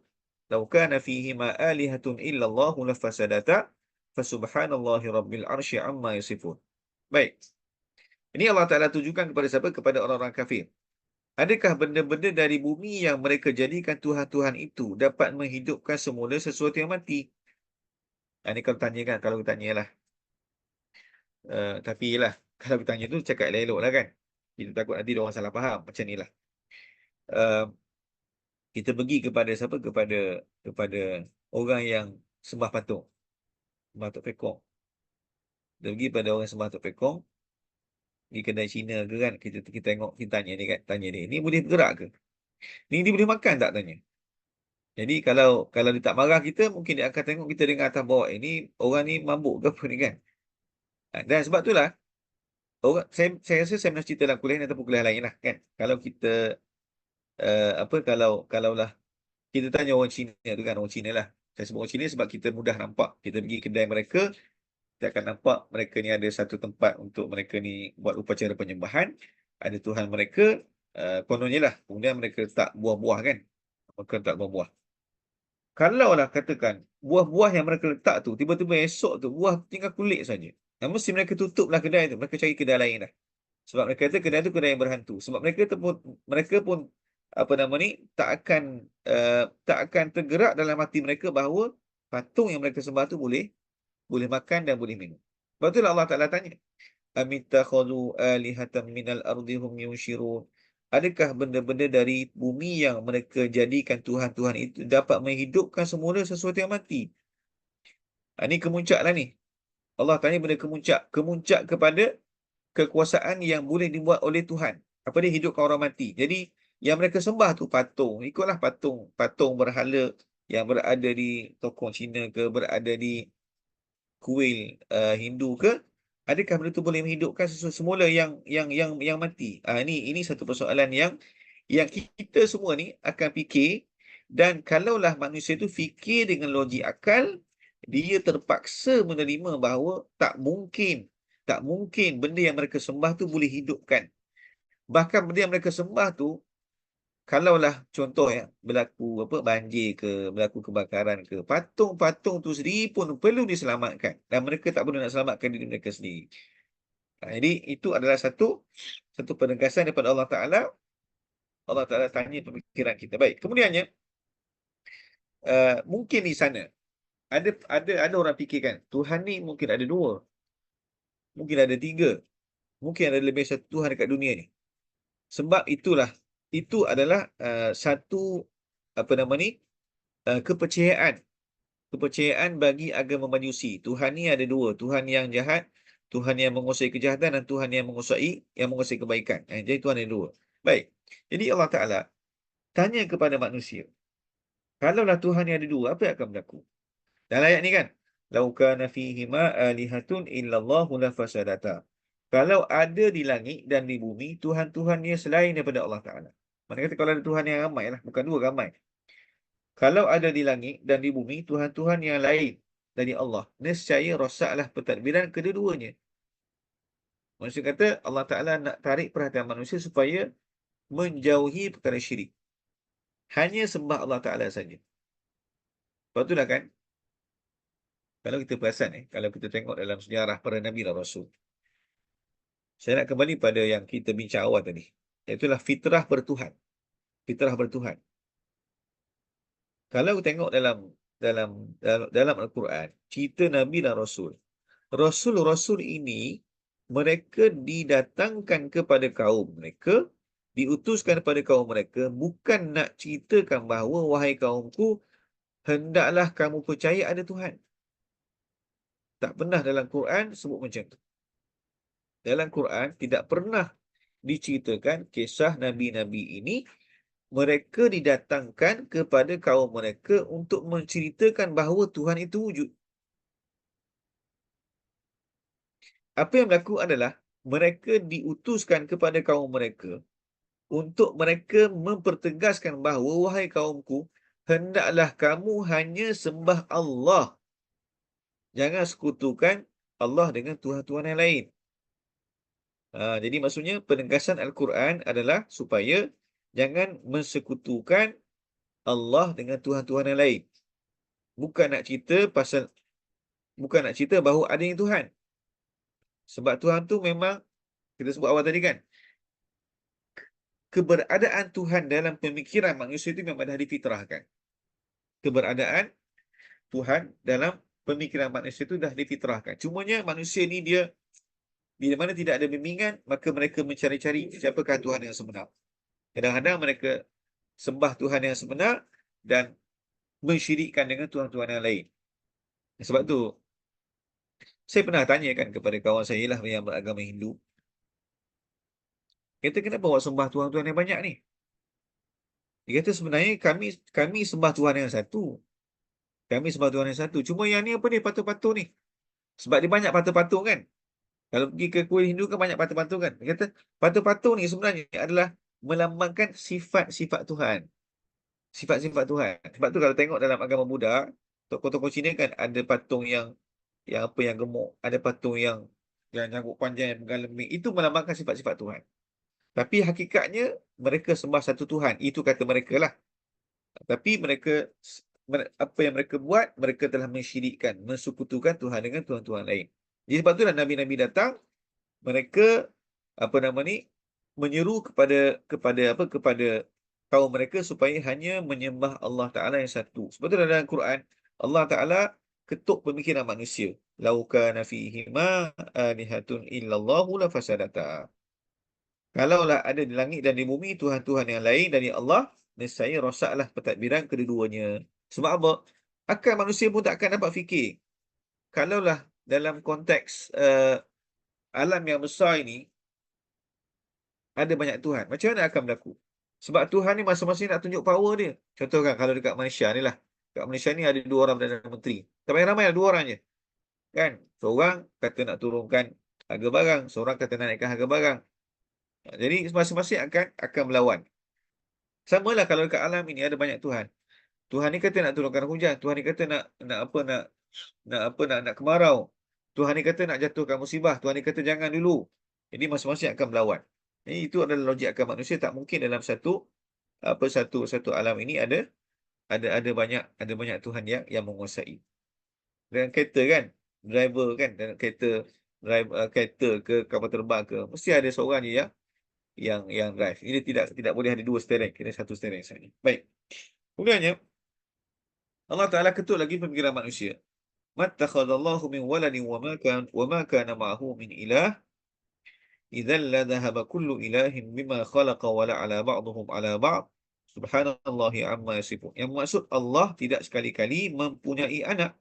law kana fihima alihatun illallahu lafasadata fasubhanallahi rabbil arsy amma yasifun. Baik. Ini Allah Ta'ala tujukan kepada siapa? Kepada orang-orang kafir. Adakah benda-benda dari bumi yang mereka jadikan Tuhan-Tuhan itu dapat menghidupkan semula sesuatu yang mati? Ini kalau tanyalah. Tapi lah, kalau bertanya tu cakap elok-elok lah kan. Kita takut nanti orang salah faham. Macam ni lah. Kita pergi kepada siapa? Kepada orang yang sembah patung. Sembah Tok Pekong. Kita pergi pada orang sembah Tok Pekong. Di kedai Cina ke kan. Kita tengok, kita tanya ni kan. Tanya dia, ni boleh bergerak ke? Ni dia boleh makan tak? Tanya. Jadi kalau dia tak marah kita, mungkin dia akan tengok kita dengan atas bawah. Ini orang ni mabuk ke apa ni kan. Dan sebab itulah, saya rasa saya pernah cerita dalam kuliah ni ataupun kuliah lain lah kan. Kalau kita kalaulah kita tanya orang Cina tu kan, orang Cina lah. Saya sebut orang Cina sebab kita mudah nampak. Kita pergi kedai mereka, kita akan nampak mereka ni ada satu tempat untuk mereka ni buat upacara penyembahan. Ada Tuhan mereka, kononnya lah. Kemudian mereka letak buah-buah kan. Mereka letak buah-buah. Kalaulah katakan buah-buah yang mereka letak tu, tiba-tiba esok tu buah tinggal kulit saja. Mesti mereka tutuplah kedai tu. Mereka cari kedai lain dah. Sebab mereka kata kedai tu kedai yang berhantu. Sebab mereka pun apa nama ni tak akan tergerak dalam hati mereka bahawa patung yang mereka sembah tu boleh makan dan boleh minum. Sebab itulah Allah Ta'ala tanya, amittakhadhu alihatan minal ardi hum yunshirun. Adakah benda-benda dari bumi yang mereka jadikan Tuhan-Tuhan itu dapat menghidupkan semula sesuatu yang mati? Ini kemuncak lah ni. Allah tanya benda kemuncak. Kemuncak kepada kekuasaan yang boleh dibuat oleh Tuhan. Apa dia? Hidupkan orang mati. Jadi, yang mereka sembah tu patung. Ikutlah patung berhala yang berada di tokong Cina ke, berada di kuil Hindu ke. Adakah benda tu boleh menghidupkan sesuatu semula yang mati? Ini satu persoalan yang kita semua ni akan fikir, dan kalaulah manusia tu fikir dengan logik akal, dia terpaksa menerima bahawa tak mungkin benda yang mereka sembah tu boleh hidupkan. Bahkan benda yang mereka sembah tu, kalaulah contoh ya, berlaku banjir ke, berlaku kebakaran ke, patung-patung tu sendiri pun perlu diselamatkan, dan mereka tak perlu nak selamatkan diri mereka sendiri. Jadi itu adalah satu penegasan daripada Allah Ta'ala. Allah Ta'ala tanya pemikiran kita. Baik, kemudiannya mungkin di sana ada orang fikirkan Tuhan ni mungkin ada dua, mungkin ada tiga, mungkin ada lebih satu Tuhan dekat dunia ni. Sebab itu adalah satu kepercayaan bagi agama Majusi. Tuhan ni ada dua, Tuhan yang jahat, Tuhan yang menguasai kejahatan, dan Tuhan yang menguasai kebaikan. Jadi Tuhan ada dua. Baik. Jadi Allah Ta'ala tanya kepada manusia, kalaulah Tuhan yang ada dua, apa yang akan berlaku? Dalam ayat ni kan, lau kana fihima alihatun illallahu lafasadata. Kalau ada di langit dan di bumi Tuhan-Tuhannya selain daripada Allah Ta'ala. Maksudnya kata kalau ada Tuhan yang ramai lah, bukan dua, ramai. Kalau ada di langit dan di bumi Tuhan-Tuhan yang lain dari Allah, nescaya rosaklah pentadbiran kedua-duanya. Maksud kata Allah Ta'ala nak tarik perhatian manusia supaya menjauhi perkara syirik. Hanya sembah Allah Ta'ala saja. Sebab itulah kan, kalau kita perasan kalau kita tengok dalam sejarah para Nabi dan Rasul, saya nak kembali pada yang kita bincang awal tadi, iaitulah fitrah bertuhan. Fitrah bertuhan. Kalau tengok dalam Al-Quran, cerita Nabi dan Rasul, Rasul-Rasul ini, mereka didatangkan kepada kaum mereka, diutuskan kepada kaum mereka, bukan nak ceritakan bahawa, wahai kaumku, hendaklah kamu percaya ada Tuhan. Tak pernah dalam Quran sebut macam tu. Dalam Quran tidak pernah diceritakan kisah Nabi-Nabi ini, mereka didatangkan kepada kaum mereka untuk menceritakan bahawa Tuhan itu wujud. Apa yang berlaku adalah mereka diutuskan kepada kaum mereka untuk mereka mempertegaskan bahawa, wahai kaumku, hendaklah kamu hanya sembah Allah. Jangan sekutukan Allah dengan Tuhan-Tuhan yang lain. Jadi maksudnya penegasan Al-Quran adalah supaya jangan mensekutukan Allah dengan Tuhan-Tuhan yang lain. Bukan nak cerita bahawa ada yang Tuhan. Sebab Tuhan tu memang, kita sebut awal tadi kan, keberadaan Tuhan dalam pemikiran manusia itu memang dah difitrahkan. Keberadaan Tuhan dalam pemikiran manusia itu dah difitrahkan. Cumanya manusia ni dia, bila mana tidak ada bimbingan, maka mereka mencari-cari siapakah Tuhan yang sebenar. Kadang-kadang mereka sembah Tuhan yang sebenar dan mensyirikkan dengan Tuhan-Tuhan yang lain. Sebab tu saya pernah tanyakan kepada kawan saya lah yang beragama Hindu. Kata, kenapa awak sembah Tuhan-Tuhan yang banyak ni? Dia kata, sebenarnya kami sembah Tuhan yang satu. Kami sembah Tuhan yang satu. Cuma yang ni apa ni, patung-patung ni? Sebab dia banyak patung-patung kan? Kalau pergi ke kuil Hindu kan banyak patung-patung kan. Dia kata patung-patung ni sebenarnya adalah melambangkan sifat-sifat Tuhan. Sifat-sifat Tuhan. Sebab tu kalau tengok dalam agama Buddha, tokoh-tokoh Cina kan ada patung yang apa yang gemuk, ada patung yang janggut panjang yang menggalembing. Itu melambangkan sifat-sifat Tuhan. Tapi hakikatnya mereka sembah satu Tuhan. Itu kata mereka lah. Tapi apa yang mereka buat, mereka telah mensyirikkan, mensekutukan Tuhan dengan Tuhan-Tuhan lain. Jadi sebab itulah Nabi-Nabi datang, mereka apa nama ni menyeru kepada kaum mereka supaya hanya menyembah Allah Taala yang satu. Sebab itu dalam Quran Allah Taala ketuk pemikiran manusia. Lau kana fihima alihatun illallahu lafasadata. Kalaulah ada di langit dan di bumi Tuhan-Tuhan yang lain dari Allah, nescaya rosaklah pentadbiran kedua-duanya. Sebab apa? Akal manusia pun tak akan dapat fikir. Kalaulah dalam konteks alam yang besar ini ada banyak Tuhan, macam mana akan berlaku? Sebab Tuhan ni masing-masing nak tunjuk power dia. Contoh kan, kalau dekat Malaysia ni lah. Dekat Malaysia ni ada 2 orang Perdana Menteri. Tak payah ramai lah, 2 orang je. Kan? Seorang kata nak turunkan harga barang, seorang kata nak naikkan harga barang. Jadi masing-masing akan melawan. Sama lah kalau dekat alam ini ada banyak Tuhan. Tuhan ni kata nak turunkan hujan, Tuhan ni kata nak kemarau. Tuhan ni kata nak jatuhkan musibah, Tuhan ni kata jangan dulu. Jadi masing-masing akan melawan. Jadi itu adalah logik akal manusia. Tak mungkin dalam satu alam ini ada banyak Tuhan yang menguasai. Dan kereta kan, driver kan, dan kereta ke kapal terbang ke, mesti ada seorang je yang drive. Ini tidak boleh ada 2 steering, kena 1 steering saja. Baik. Kemudiannya Allah Taala ketuk lagi pemikiran manusia. Mattakhadallahu min waladin wa ma kana ma'ahu min ilah idzal la dhahaba kullu ilahin bima khalaqa wa la ala ba'dhum ala ba'd subhanallahi amma yasifun. Yang maksud Allah tidak sekali-kali mempunyai anak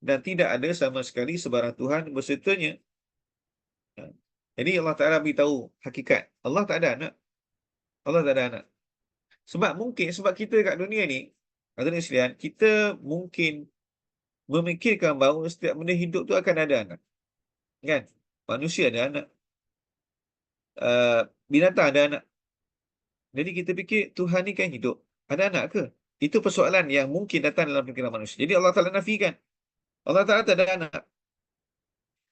dan tidak ada sama sekali sebarang Tuhan bersertanya. Jadi Allah Taala beritahu hakikat. Allah tak ada anak. Allah tak ada anak. Sebab kita kat dunia ni, hadirin sekalian, kita mungkin memikirkan bahawa setiap benda hidup tu akan ada anak. Kan? Manusia ada anak. Binatang ada anak. Jadi kita fikir Tuhan ni kan hidup. Ada anak ke? Itu persoalan yang mungkin datang dalam fikiran manusia. Jadi Allah Ta'ala nafikan. Allah Ta'ala tak ada anak.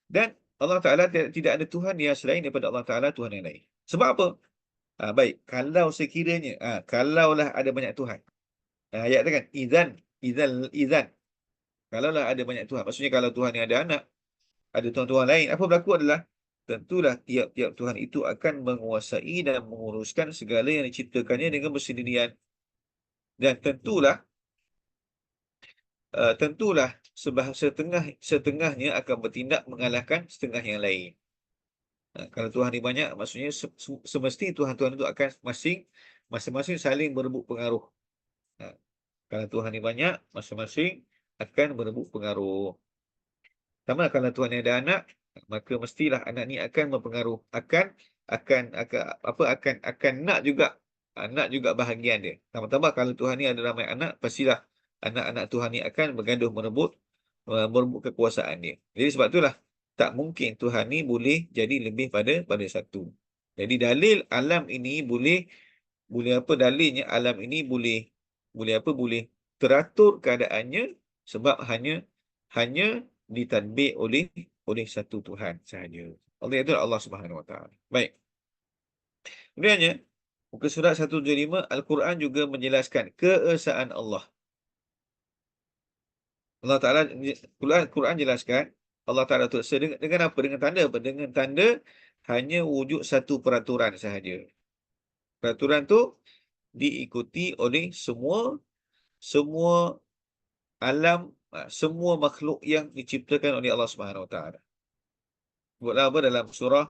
Dan Allah Ta'ala tidak ada Tuhan yang selain daripada Allah Ta'ala, Tuhan yang lain. Sebab apa? Baik. Kalau sekiranya, kalaulah ada banyak Tuhan. Ayat tu kan? Izan. Kalaulah ada banyak Tuhan. Maksudnya kalau Tuhan yang ada anak, ada Tuhan-Tuhan lain. Apa berlaku adalah, tentulah tiap-tiap Tuhan itu akan menguasai dan menguruskan segala yang diciptakannya dengan bersendirian. Dan tentulah setengahnya akan bertindak mengalahkan setengah yang lain. Kalau Tuhan ni banyak, maksudnya semesti Tuhan-Tuhan itu akan masing-masing saling berebut pengaruh. Kalau Tuhan ni banyak, masing-masing akan berebut pengaruh. Sama kalau Tuhan ni ada anak, maka mestilah anak ni akan berpengaruh, akan nak juga bahagian dia. Tambah-tambah kalau Tuhan ni ada ramai anak, pastilah anak-anak Tuhan ni akan bergaduh merebut kekuasaan dia. Jadi sebab itulah tak mungkin Tuhan ni boleh jadi lebih pada satu. Jadi dalil alam ini boleh apa dalilnya alam ini boleh teratur keadaannya sebab hanya ditadbir oleh satu Tuhan sahaja. Allah itu Allah Subhanahu Wa Taala. Baik. Kemudiannya muka surat 175 Al-Quran juga menjelaskan keesaan Allah. Allah Taala Quran jelaskan Allah Taala itu esa dengan apa? Dengan tanda apa? Dengan tanda hanya wujud satu peraturan sahaja. Peraturan tu diikuti oleh semua alam, semua makhluk yang diciptakan oleh Allah Subhanahu Wa Taala. Buatlah apa dalam surah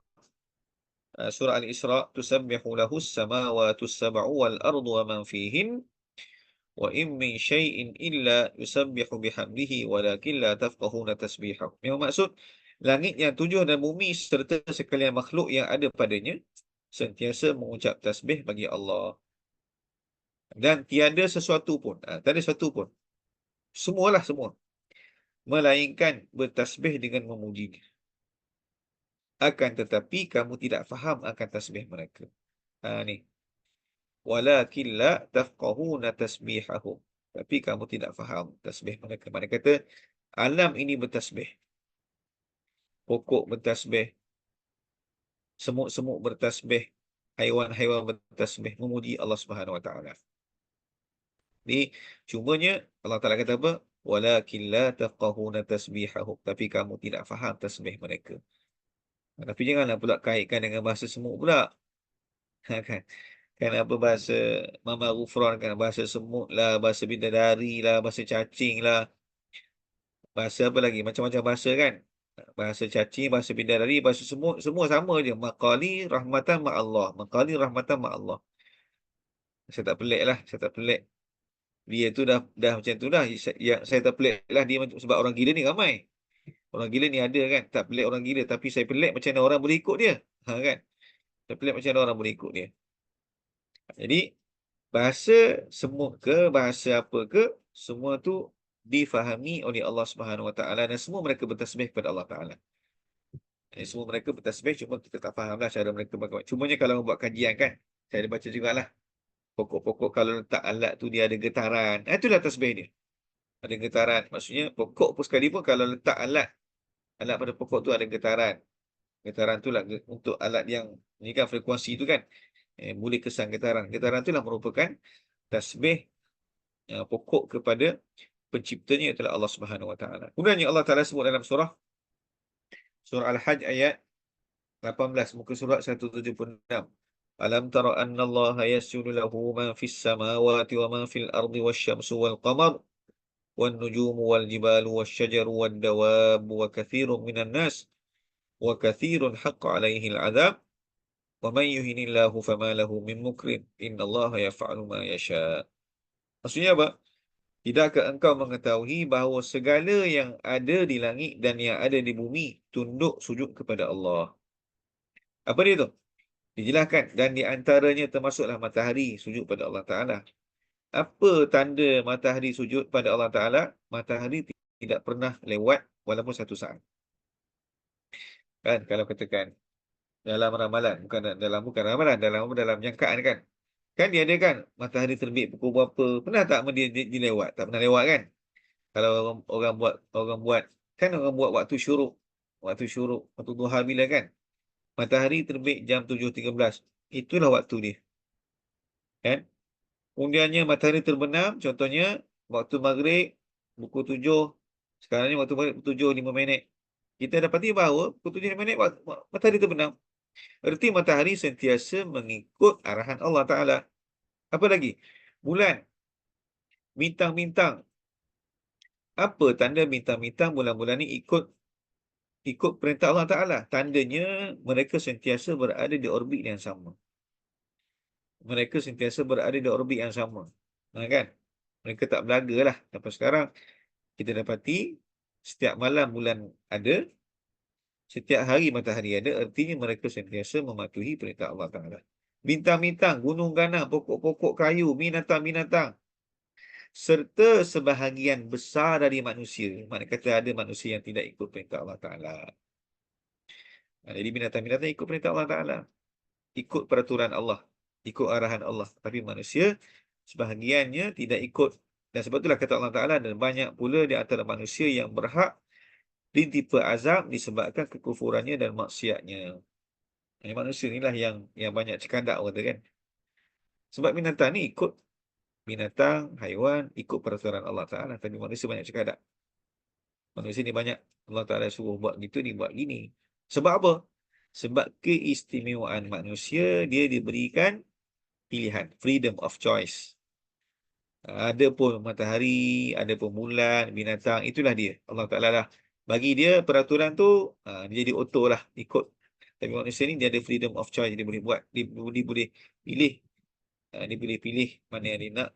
Al-Isra, tusabbihu lahus samawati sab'u wal ardu wa man fihin wa in min syai'in illa yusabbihu bihamdihi walakin la tafqahuna tasbihahu. Yang maksud langit yang 7 dan bumi serta sekalian makhluk yang ada padanya sentiasa mengucap tasbih bagi Allah. Dan tiada sesuatu pun, tak ada sesuatu pun. Semua melainkan bertasbih dengan memuji. akan tetapi kamu tidak faham akan tasbih mereka. Ni. Walakin la tafqahuna tasbihahum. Tapi kamu tidak faham tasbih mereka. Mana kata alam ini bertasbih. Pokok bertasbih, semut-semut bertasbih, haiwan-haiwan bertasbih memuji Allah Subhanahu Wa Taala. Ni cumanya Allah Taala kata apa? Walakin la tafqahuna tasbihahum. Tapi kamu tidak faham tasbih mereka. Tapi janganlah pula kaitkan dengan bahasa semut pula. Kan? Kan apa bahasa Mama Ghufran kan, bahasa semut lah, bahasa bidadari lah, bahasa cacing lah, bahasa apa lagi, macam-macam bahasa kan. Bahasa cacing, bahasa bidadari, bahasa semut, semua sama je. Maqali rahmatan ma'allah. Maqali rahmatan ma'allah. Saya tak pelik lah, saya tak pelik. Dia tu dah macam tu dah. Yang saya tak pelik lah dia sebab orang gila ni ramai. Orang gila ni ada kan. Tak pelik orang gila. Tapi saya pelik macam mana orang boleh ikut dia. Kan? Saya pelik macam mana orang boleh ikut dia. Jadi, bahasa semut ke, bahasa apa ke, semua tu difahami oleh Allah Subhanahu Wa Taala dan semua mereka bertasbih kepada Allah Taala. Semua mereka bertasbih, cuma kita tak fahamlah cara mereka bagaimana. Cumanya kalau buat kajian kan, saya ada baca jugalah. Pokok-pokok kalau letak alat tu dia ada getaran. Itulah tasbih dia. Ada getaran. Maksudnya pokok pun sekalipun kalau letak alat pada pokok tu ada getaran. Getaran tu lah untuk alat yang ni kan frekuensi tu kan. Boleh kesan getaran. Getaran tu lah merupakan tasbih pokok kepada penciptanya adalah Allah Subhanahu Wa Taala. Kemudian yang Allah Taala sebut dalam surah Al-Hajj ayat 18 muka surat 176. Alam tara anna Allah yasjudu lahu ma fis samawati wa ma fil ardi wasyamsu wal qamar wan nujumu wal jibalu wasyajaru wad dawabu wa katsirun minan nas wa katsirun haqqa alaihi al azab wa man yuhinillahu fama lahu min mukrim innallaha yaf'alu ma yasha. Maksudnya apa? Tidakkah engkau mengetahui bahawa segala yang ada di langit dan yang ada di bumi tunduk sujud kepada Allah? Apa dia tu? Dijelaskan. Dan di antaranya termasuklah matahari sujud pada Allah Ta'ala. Apa tanda matahari sujud pada Allah Ta'ala? Matahari tidak pernah lewat walaupun satu saat. Kan? Kalau katakan dalam ramalan. Bukan ramalan. Dalam jangkaan kan? Kan dia ada kan? Matahari terbit pukul berapa. Pernah tak dia lewat? Tak pernah lewat kan? Kalau orang buat kan orang buat waktu syuruk. Waktu duha bila kan? Matahari terbit jam 7.13. Itulah waktu dia. Kan? Kemudiannya matahari terbenam, contohnya waktu maghrib pukul 7. Sekarang ni waktu maghrib pukul 7.05. Kita dapati bahawa pukul 7.05 matahari terbenam. Erti matahari sentiasa mengikut arahan Allah Ta'ala. Apa lagi? Bulan, bintang-bintang. Apa tanda bintang-bintang bulan-bulan ni ikut perintah Allah Ta'ala? Tandanya mereka sentiasa berada di orbit yang sama. Mereka sentiasa berada di orbit yang sama. Kan? Mereka tak belaga lah. Sampai sekarang, kita dapati setiap malam bulan ada, setiap hari matahari ada, artinya mereka sentiasa mematuhi perintah Allah Ta'ala. Bintang-bintang, gunung ganang, pokok-pokok kayu, binatang-binatang, serta sebahagian besar dari manusia. Maknanya kata ada manusia yang tidak ikut perintah Allah Ta'ala. Jadi binatang-binatang ikut perintah Allah Ta'ala. Ikut peraturan Allah. Ikut arahan Allah. Tapi manusia, sebahagiannya tidak ikut. Dan sebab itulah kata Allah Ta'ala, dan banyak pula di antara manusia yang berhak ditimpa azab disebabkan kekufurannya dan maksiatnya. Ini manusia inilah yang banyak cekadak kata kan. Sebab binatang ni ikut binatang, haiwan, ikut peraturan Allah Ta'ala. Tapi manusia banyak cekadak. Manusia ni banyak Allah Ta'ala suruh buat gitu, dia buat gini. Sebab apa? Sebab keistimewaan manusia, dia diberikan pilihan. Freedom of choice. Ada pun matahari, ada pun bulan, binatang, itulah dia. Allah Ta'ala lah bagi dia peraturan tu, dia jadi auto lah, ikut. Tapi manusia ni dia ada freedom of choice, dia boleh buat, dia boleh pilih. Dia boleh pilih mana yang dia nak,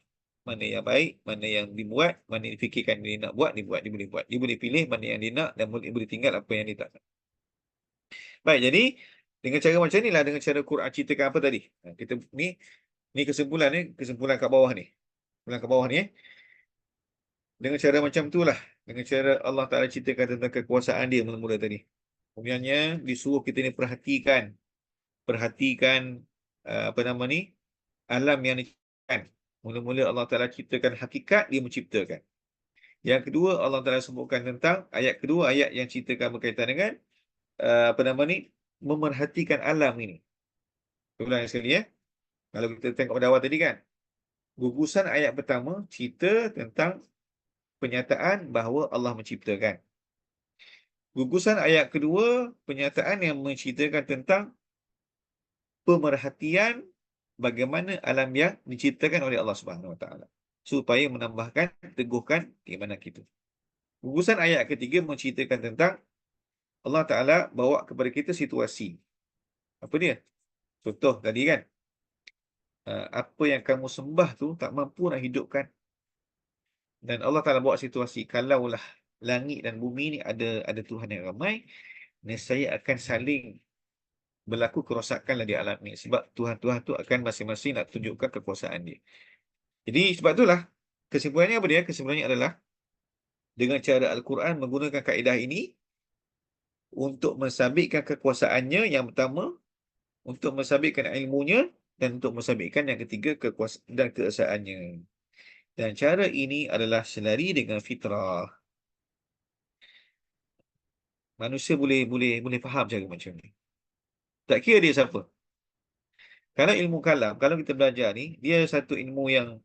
mana yang baik, mana yang dibuat, mana yang difikirkan dia nak buat, dia boleh buat. Dia boleh pilih mana yang dia nak dan boleh tinggal apa yang dia tak nak. Baik, jadi dengan cara macam ni lah, dengan cara Quran ceritakan apa tadi. Kita ni kesimpulan kat bawah ni. Kesimpulan kat bawah ni Dengan cara macam tu lah. Dengan cara Allah Ta'ala ceritakan tentang kekuasaan dia mula-mula tadi. Kemudiannya disuruh kita ni perhatikan apa nama ni, alam yang diciptakan. Mula-mula Allah Ta'ala ciptakan hakikat, dia menciptakan. Yang kedua, Allah Ta'ala sebutkan tentang ayat kedua, ayat yang ceritakan berkaitan dengan apa nama ni, memerhatikan alam ini. Ulang sekali ya. Kalau kita tengok pada awal tadi kan, gugusan ayat pertama cerita tentang penyataan bahawa Allah menciptakan. Gugusan ayat kedua, penyataan yang menceritakan tentang pemerhatian bagaimana alam yang diciptakan oleh Allah Subhanahu Wa Taala, supaya menambahkan, teguhkan keimanan kita. Gugusan ayat ketiga menceritakan tentang Allah Ta'ala bawa kepada kita situasi. Apa dia? Contoh tadi kan, apa yang kamu sembah tu tak mampu nak hidupkan. Dan Allah Ta'ala bawa situasi, kalaulah langit dan bumi ni ada Tuhan yang ramai, nescaya akan saling berlaku kerosakan di alam ni. Sebab Tuhan-Tuhan tu akan masing-masing nak tunjukkan kekuasaan dia. Jadi sebab itulah, kesimpulannya apa dia? Kesimpulannya adalah, dengan cara Al-Quran menggunakan kaedah ini untuk mensabitkan kekuasaannya yang pertama, untuk mensabitkan ilmunya, dan untuk mensabitkan yang ketiga kekuasaan dan keesaannya. Dan cara ini adalah selari dengan fitrah. Manusia boleh faham cara macam ni. Tak kira dia siapa. Kalau ilmu kalam, kalau kita belajar ni, dia satu ilmu yang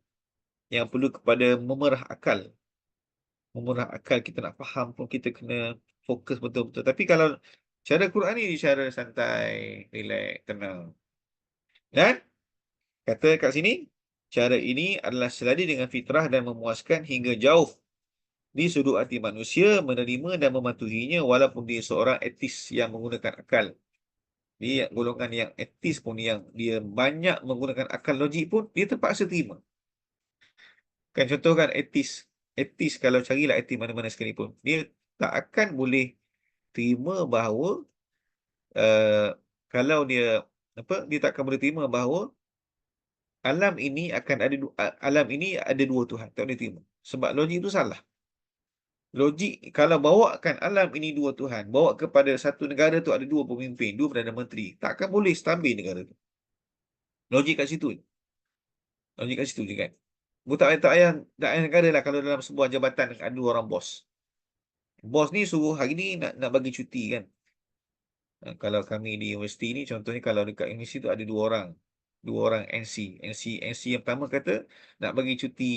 perlu kepada memerah akal. Memerah akal, kita nak faham pun kita kena fokus betul-betul. Tapi kalau cara Quran ni cara santai, relax, tenang. Dan kata kat sini, cara ini adalah selari dengan fitrah dan memuaskan hingga jauh di sudut hati manusia menerima dan mematuhinya, walaupun dia seorang etis yang menggunakan akal. Dia golongan yang etis pun, yang dia banyak menggunakan akal logik pun, dia terpaksa terima. Kan contoh kan, etis kalau carilah etis mana-mana sekalipun, dia tak akan boleh terima bahawa kalau dia tak akan boleh terima bahawa alam ini ada dua Tuhan. Tak boleh terima. Sebab logik itu salah. Logik, kalau bawakan alam ini dua Tuhan, bawa kepada satu negara tu ada dua pemimpin, dua Perdana Menteri, tak akan boleh stabil negara tu. Logik kat situ. Logik kat situ je kan. Tak payah negara lah kalau dalam sebuah jabatan ada dua orang bos. Bos ni suruh hari ni nak bagi cuti kan. Kalau kami di universiti ni, contohnya kalau dekat universiti tu ada dua orang NC yang pertama kata nak bagi cuti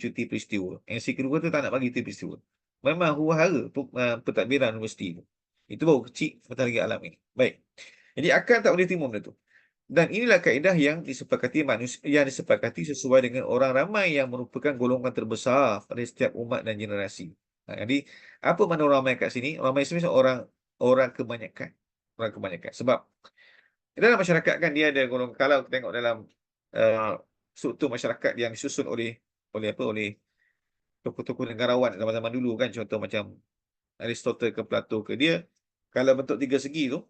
cuti peristiwa. NC kedua tu tak nak bagi cuti peristiwa. Memang huru-hara pentadbiran universiti tu. Itu baru kecil matahari alam ini. Baik. Jadi akal tak boleh terima benda tu. Dan inilah kaedah yang disepakati sesuai dengan orang ramai yang merupakan golongan terbesar pada setiap umat dan generasi. Jadi apa makna orang ramai kat sini? Orang ramai sini orang kebanyakan. Orang kebanyakan. Sebab dalam masyarakat kan dia ada golongan, kalau kita tengok dalam struktur masyarakat yang disusun oleh tokoh-tokoh negarawan zaman-zaman dulu kan, contoh macam Aristotle ke Plato ke, dia kalau bentuk tiga segi tu,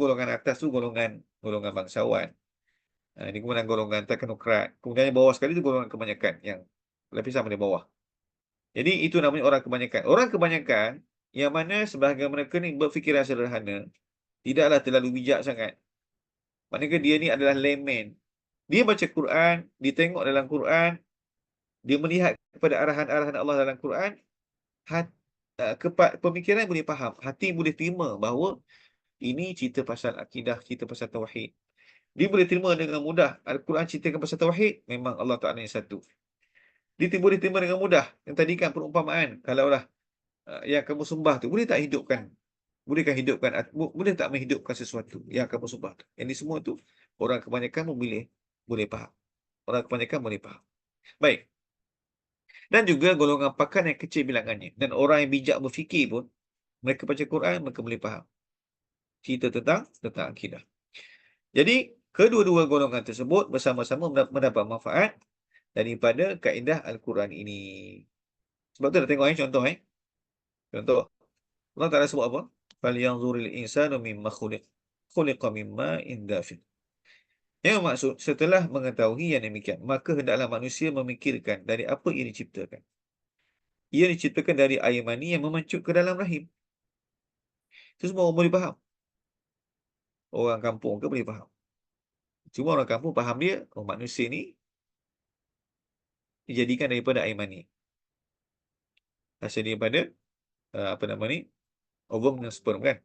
golongan atas tu golongan bangsawan. Ini kemudian golongan teknokrat. Kemudian bawah sekali tu golongan kebanyakan, yang lapisan paling bawah. Jadi itu namanya orang kebanyakan. Orang kebanyakan yang mana sebahagian mereka ni berfikiran sederhana, tidaklah terlalu bijak sangat. Maknanya dia ni adalah layman. Dia baca Quran, dia tengok dalam Quran, dia melihat kepada arahan-arahan Allah dalam Quran, pemikiran boleh faham, hati boleh terima bahawa ini cerita pasal akidah, cerita pasal tauhid. Dia boleh terima dengan mudah. Al-Quran ceritakan pasal tauhid, memang Allah Ta'ala yang satu. Dia boleh terima dengan mudah. Yang tadi kan perumpamaan, kalaulah yang kamu sembah tu, boleh tak hidupkan? Boleh tak menghidupkan sesuatu yang kamu sembah tu? Yang ni semua tu, orang kebanyakan boleh faham. Orang kebanyakan boleh faham. Baik. Dan juga golongan pakar yang kecil bilangannya. Dan orang yang bijak berfikir pun, mereka baca Quran, mereka boleh faham cerita tentang akidah. Jadi, kedua-dua golongan tersebut bersama-sama mendapat manfaat daripada kaedah Al-Quran ini. Sebab tu dah tengok contoh. Contoh. Allah Ta'ala sebut apa? Falyanzuril insanu mimma khuliqa mimma indafid. Yang maksud, setelah mengetahui yang demikian, maka hendaklah manusia memikirkan dari apa ia diciptakan. Ia diciptakan dari air mani yang memancut ke dalam rahim. Itu semua orang boleh faham. Orang kampung ke boleh faham. Cuma orang kampung faham dia, oh manusia ni dijadikan daripada air mani. Asal daripada apa nama ni? Ovum dan sperm kan.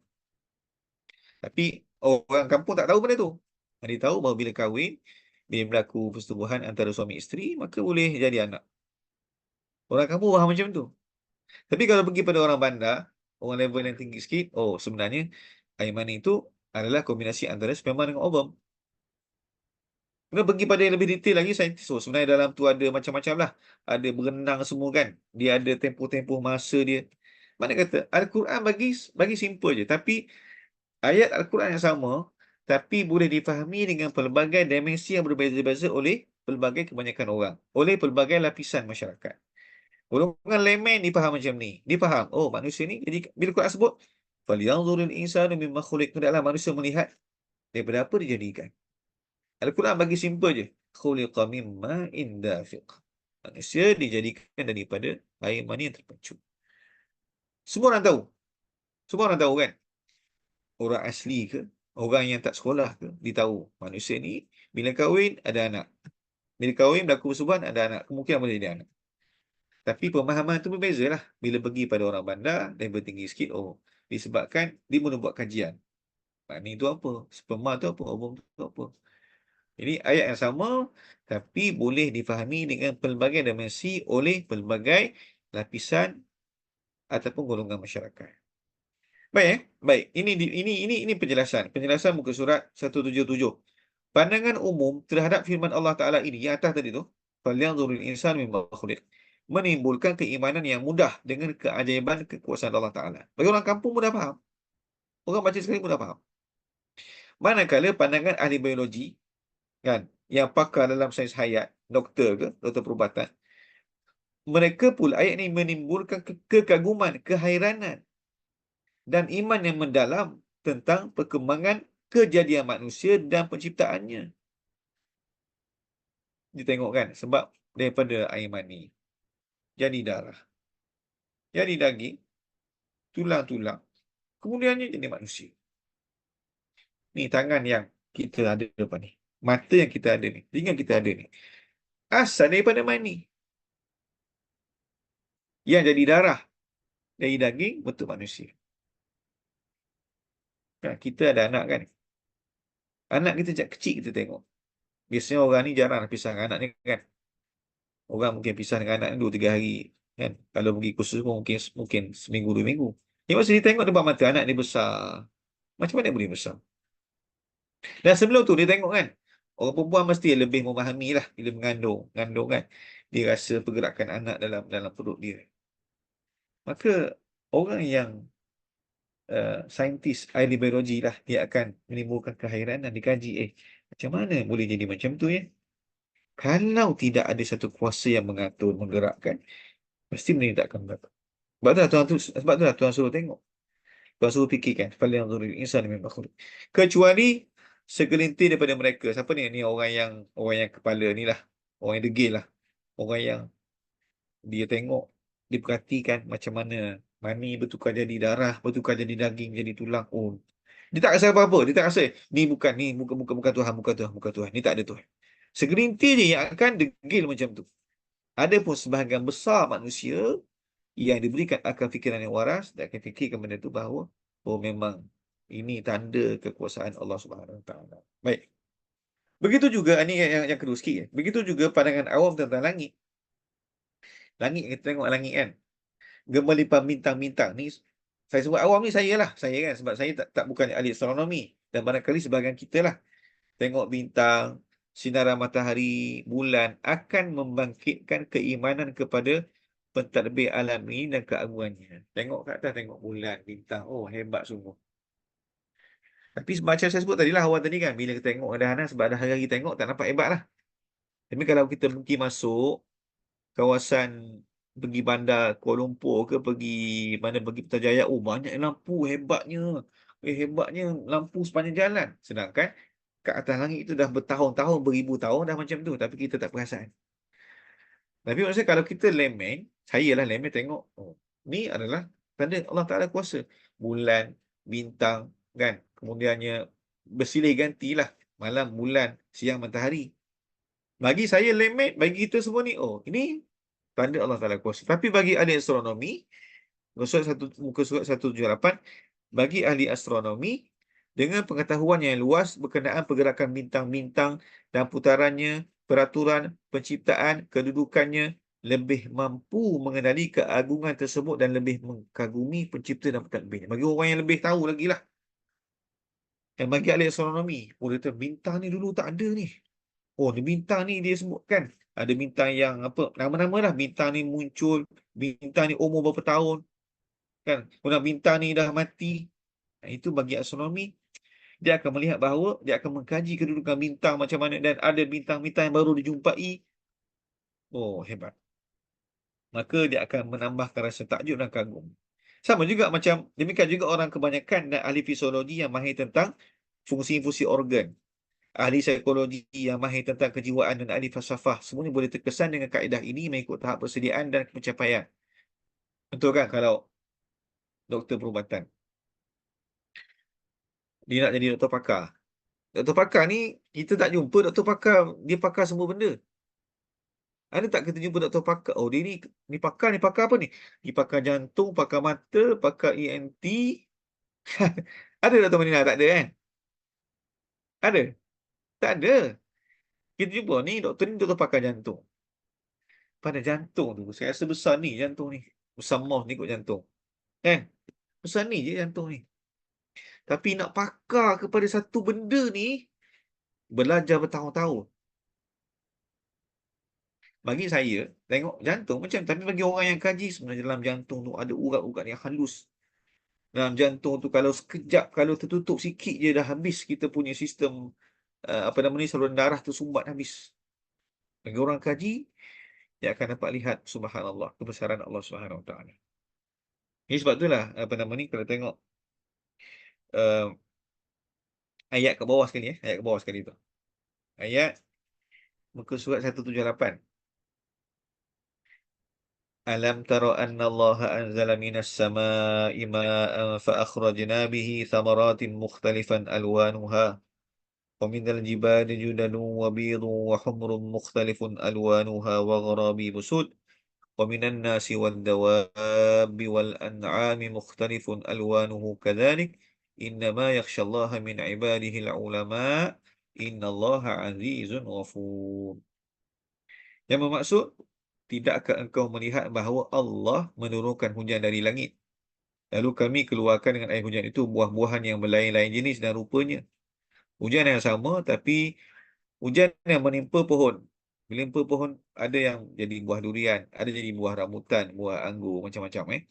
Tapi orang kampung tak tahu benda tu. Dia tahu bahawa bila kahwin, bila berlaku persetubuhan antara suami isteri, maka boleh jadi anak. Orang kampung faham macam tu. Tapi kalau pergi pada orang bandar, orang level yang tinggi sikit, oh sebenarnya air mani itu adalah kombinasi antara sperma dengan ovum. Kemudian pergi pada yang lebih detail lagi, saintis, oh sebenarnya dalam tu ada macam-macam lah. Ada berenang semua kan. Dia ada tempoh-tempoh masa dia. Mana kata, Al-Quran bagi simple je. Tapi ayat Al-Quran yang sama, tapi boleh difahami dengan pelbagai dimensi yang berbeza-beza oleh pelbagai kebanyakan orang. Oleh pelbagai lapisan masyarakat. Golongan layman dia faham macam ni. Dia faham, oh manusia ni, jadi bila Quran sebut, فَلْيَنْظُرِ الْإِنسَانُ مِمَّا خُلِقَ, hendaklah manusia melihat daripada apa dijadikan. Al-Quran bagi simple je. خُلِقَ مِنْ مَاءٍ دَافِقٍ. Manusia dijadikan daripada air mani yang terpencuk. Semua orang tahu. Semua orang tahu kan? Orang asli ke, orang yang tak sekolah ke, dia tahu manusia ni bila kahwin ada anak. Bila kahwin berlaku persubuhan ada anak. Kemungkinan boleh jadi anak. Tapi pemahaman tu berbeza lah. Bila pergi pada orang bandar, level tinggi sikit, oh, disebabkan dia mula buat kajian. Mani tu apa? Sperma tu apa? Ovum tu apa? Jadi ayat yang sama, tapi boleh difahami dengan pelbagai dimensi oleh pelbagai lapisan ataupun golongan masyarakat. Baik, baik. Ini penjelasan muka surat 177. Pandangan umum terhadap firman Allah Taala ini yang atas tadi tu, falyanzuril insan mimma khuliq, menimbulkan keimanan yang mudah dengan keajaiban kekuasaan Allah Taala. Bagi orang kampung mudah faham. Orang baca sekali mudah faham. Manakala pandangan ahli biologi kan, yang pakar dalam sains hayat, doktor ke, doktor perubatan, mereka pula ayat ini menimbulkan kekaguman, kehairanan dan iman yang mendalam tentang perkembangan kejadian manusia dan penciptaannya. Dia tengok kan, sebab daripada air mani jadi darah, jadi daging, tulang-tulang, kemudiannya jadi manusia. Ni tangan yang kita ada depan ni, mata yang kita ada ni, telinga kita ada ni, asal daripada mani. Yang jadi darah, jadi daging, bentuk manusia. Kan, kita ada anak kan. Anak kita sejak kecil kita tengok. Biasanya orang ni jarang pisah dengan anak ni kan. Orang mungkin pisah dengan anak ni 2-3 hari. Kan? Kalau pergi kursus pun mungkin seminggu 2 minggu. Dia masa dia tengok depan mata anak dia besar. Macam mana boleh besar? Dan sebelum tu dia tengok kan. Orang perempuan mesti lebih memahami lah bila mengandung. Mengandung kan. Dia rasa pergerakan anak dalam perut dia. Maka orang yang saintis ahli biologi lah, dia akan menimbulkan kehairanan, dikaji, macam mana boleh jadi macam tu ya? Kalau tidak ada satu kuasa yang mengatur, menggerakkan, mesti benda ni tak akan berlaku. Sebab tu lah Tuhan suruh tengok. Tuhan suruh fikirkan. Falyanzuril insanu mimma khuliq. Kecuali segelintir daripada mereka. Siapa ni? Ni orang yang kepala ni lah. Orang yang degil lah. Orang yang dia tengok, dia perhatikan macam mana mani bertukar jadi darah, bertukar jadi daging, jadi tulang. Oh, dia tak rasa apa-apa. Dia tak rasa ni bukan Tuhan, bukan Tuhan. Ni tak ada Tuhan. Segelintir je yang akan degil macam tu. Ada pun sebahagian besar manusia yang diberikan akal fikiran yang waras dan akan fikirkan benda tu bahawa oh memang ini tanda kekuasaan Allah Subhanahu Wa Taala. Baik. Begitu juga ini yang kedua sikit ya. Begitu juga pandangan awam tentang langit. Langit kita tengok langit kan. Gemelipan bintang-bintang ni, saya sebut awam ni saya lah. Saya kan sebab saya tak bukan ahli astronomi, dan barangkali sebahagian kita lah tengok bintang, sinaran matahari, bulan akan membangkitkan keimanan kepada pentadbir alam ini dan keagungannya. Tengok kat atas, tengok bulan, bintang, oh hebat sungguh. Tapi macam saya sebut tadi lah, awal tadi kan, bila kita tengok kadang-kadang sebab ada hari-hari tengok tak nampak hebat lah. Tapi kalau kita mungkin masuk kawasan, pergi bandar Kuala Lumpur ke, pergi Putrajaya, oh banyak lampu, hebatnya lampu sepanjang jalan. Sedangkan kat atas langit itu dah bertahun-tahun, beribu tahun dah macam tu, tapi kita tak perasan. Tapi maksudnya kalau kita layman, saya lah layman tengok, oh ni adalah tanda Allah Ta'ala kuasa. Bulan, bintang, kan? Kemudiannya bersilih gantilah malam, bulan, siang, matahari. Bagi saya limit, bagi kita semua ni, oh, ini tanda Allah Ta'ala kuasa. Tapi bagi ahli astronomi, muka surat 178, bagi ahli astronomi, dengan pengetahuan yang luas berkenaan pergerakan bintang-bintang dan putarannya, peraturan penciptaan, kedudukannya, lebih mampu mengenali keagungan tersebut dan lebih mengagumi pencipta dan pentadbirnya. Bagi orang yang lebih tahu lagi lah. Dan bagi ahli astronomi, oh, dia kata, bintang ni dulu tak ada ni. Oh, ni bintang ni dia sebutkan. Ada bintang yang apa, nama-nama lah. Bintang ni muncul, bintang ni umur berapa tahun, kan? Kemudian bintang ni dah mati. Itu bagi astronomi, dia akan melihat bahawa dia akan mengkaji kedudukan bintang macam mana, dan ada bintang-bintang yang baru dijumpai. Oh, hebat. Maka dia akan menambahkan rasa takjub dan kagum. Sama juga macam, demikian juga orang kebanyakan dan ahli fisiologi yang mahir tentang fungsi-fungsi organ. Ahli psikologi yang mahir tentang kejiwaan dan ahli falsafah, semuanya boleh terkesan dengan kaedah ini mengikut tahap persediaan dan pencapaian. Betul kan? Kalau doktor perubatan, dia nak jadi doktor pakar. Doktor pakar ni, kita tak jumpa doktor pakar, dia pakar semua benda. Ada tak kita jumpa doktor pakar? Oh, dia ni pakar apa ni? Dia pakar jantung, pakar mata, pakar ENT. Ada doktor Madina? Tak ada kan? Ada? Tak ada. Kita jumpa ni doktor pakar jantung. Pada jantung tu, saya rasa besar ni jantung ni. Besar mouse ni kot jantung. Kan? Besar ni je jantung ni. Tapi nak pakar kepada satu benda ni, belajar bertahun-tahun. Bagi saya, tengok jantung macam, tapi bagi orang yang kaji, sebenarnya dalam jantung tu ada urat-urat yang halus. Dalam jantung tu kalau sekejap, kalau tertutup sikit je dah habis kita punya sistem, apa nama ni, saluran darah tersumbat habis. Bagi orang kaji, dia akan dapat lihat subhanallah, kebesaran Allah Subhanahu Wa Taala. Ini sebab itulah, apa nama ni, kalau tengok uh, ayat ke bawah sekali, ayat ke bawah sekali tu. Ayat muka surat 178. Alam tara anna Allah anzala minas sama'i ma'an fa akhrajna bihi thamaratin mukhtalifan alwanuha wa minal jibali judanun wa bidun wa humrun mukhtalifun alwanuha wa gharabibu sud wa minan nasi wad dawabi wal an'ami mukhtalifun alwanuhu kadzalik innama yakhshallaha min ibadihi al-ulama innallaha azizun ghafur. Yang bermaksud, tidakkah engkau melihat bahawa Allah menurunkan hujan dari langit, lalu kami keluarkan dengan air hujan itu buah-buahan yang berlain-lain jenis dan rupanya. Hujan yang sama, tapi hujan yang menimpa pohon. Menimpa pohon, ada yang jadi buah durian, ada jadi buah rambutan, buah anggur, macam-macam.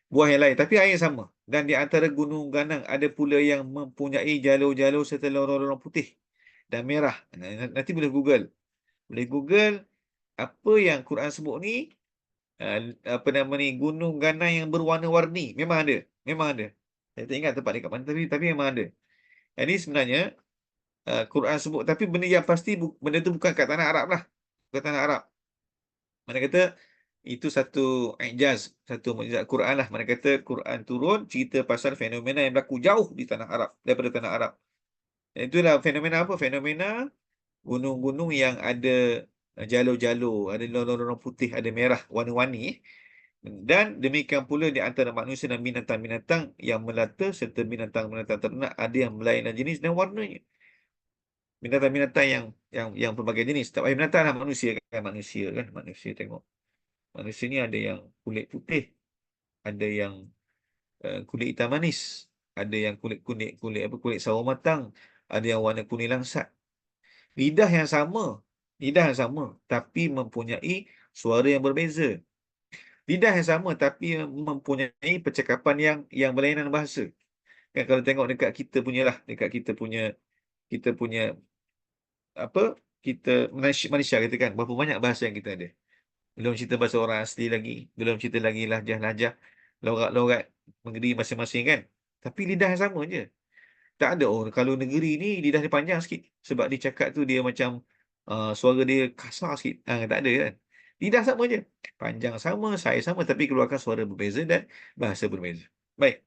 Buah yang lain, tapi air sama. Dan di antara gunung ganang ada pula yang mempunyai jalur-jalur serta lorong-lorong putih dan merah. Nanti boleh Google. Boleh Google apa yang Quran sebut ni, apa nama ni, gunung ganang yang berwarna-warni. Memang ada. Memang ada. Saya tak ingat tempat dekat mana, tapi memang ada. Jadi sebenarnya, Quran sebut, tapi benda yang pasti, benda tu bukan kat tanah Arab lah. Bukan tanah Arab. Mana kata, itu satu ijaz, satu mukjizat Quran lah. Mana kata Quran turun cerita pasal fenomena yang berlaku jauh di tanah Arab, daripada tanah Arab. Dan itulah fenomena apa? Fenomena gunung-gunung yang ada jalur-jalur, ada lorong-lorong putih, ada merah, warna-warni. Dan demikian pula di antara manusia dan binatang-binatang yang melata serta binatang-binatang ternak, ada yang berlainan jenis dan warnanya. Binatang-binatang yang pelbagai jenis. Tak payah binatang lah, manusia kan, manusia tengok. Manusia ni ada yang kulit putih, ada yang kulit hitam manis, ada yang kulit sawo matang, ada yang warna kuning langsat. Lidah yang sama, tapi mempunyai suara yang berbeza. Lidah yang sama tapi mempunyai percakapan yang berlainan bahasa. Kan kalau tengok dekat kita punya lah, kita punya apa? Kita Malaysia kita kan, berapa banyak bahasa yang kita ada. Belum cerita bahasa orang asli lagi, belum cerita lagi lahjah-lahjah, lorat-lorat negeri masing-masing kan. Tapi lidah yang sama je. Tak ada, oh kalau negeri ni lidah dia panjang sikit sebab dia cakap tu dia macam suara dia kasar sikit. Tak ada kan. Lidah sama je. Panjang sama, saiz sama, tapi keluarkan suara berbeza dan bahasa berbeza. Baik.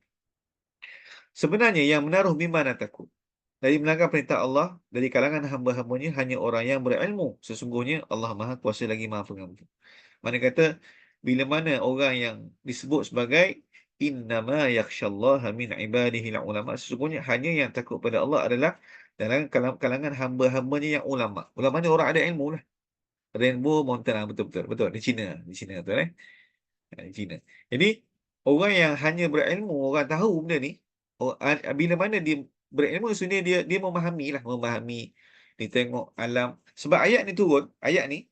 Sebenarnya yang menaruh mimman takut dari melanggar perintah Allah dari kalangan hamba-hambanya hanya orang yang berilmu. Sesungguhnya Allah Maha Kuasa lagi Maha Pengampun. Mana kata bila mana orang yang disebut sebagai innama yakhsyallaha min ibadihi ulama, sesungguhnya hanya yang takut pada Allah adalah dalam kalangan hamba-hambanya yang ulama. Ulama ni orang ada ilmu lah. Rainbow Mountain, betul-betul. Betul, di China. Di China, betul di China. Jadi, orang yang hanya berilmu, orang tahu benda ni, bila mana dia berilmu, sebenarnya dia memahami lah, memahami, dia tengok alam. Sebab ayat ni turun, ayat ni,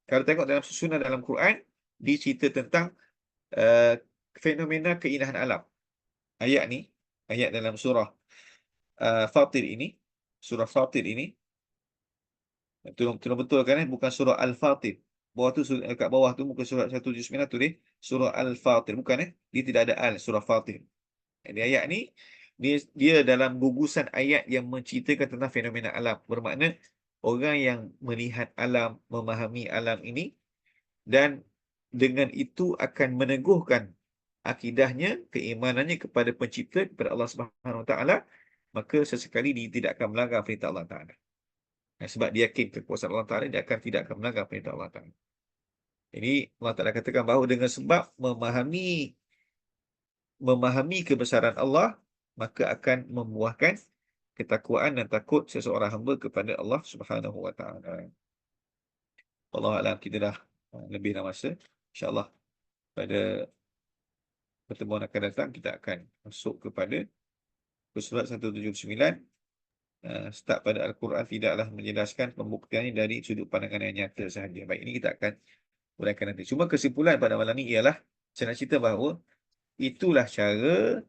kalau tengok dalam susunan dalam Quran, dia cerita tentang fenomena keindahan alam. Ayat ni, ayat dalam surah Fatir ini, surah Fatir ini, Tolong betulkan bukan surah Al-Fatir. Bawah tu kat bawah tu muka surat 179 tu surah Al-Fatir bukan Dia tidak ada al surah Fatir. Jadi ayat ni dia dalam gugusan ayat yang menceritakan tentang fenomena alam. Bermakna orang yang melihat alam, memahami alam ini dan dengan itu akan meneguhkan akidahnya, keimanannya kepada pencipta, kepada Allah Subhanahu Wa Taala, maka sesekali dia tidak akan melanggar perintah Allah Taala. Sebab dia yakin kekuasaan Allah Ta'ala, dia akan tidak akan melanggar perintah Allah Ta'ala. Jadi Allah Ta'ala katakan bahawa dengan sebab memahami kebesaran Allah, maka akan membuahkan ketakwaan dan takut seseorang hamba kepada Allah Subhanahu Wa Ta'ala. Allah Alam, kita dah lebih dah masa. InsyaAllah pada pertemuan akan datang, kita akan masuk kepada surat 179. Start pada Al-Quran tidaklah menjelaskan pembuktiannya dari sudut pandangan yang nyata sahaja. Baik, ini kita akan uraikan nanti. Cuma kesimpulan pada malam ini ialah saya nak cerita bahawa itulah cara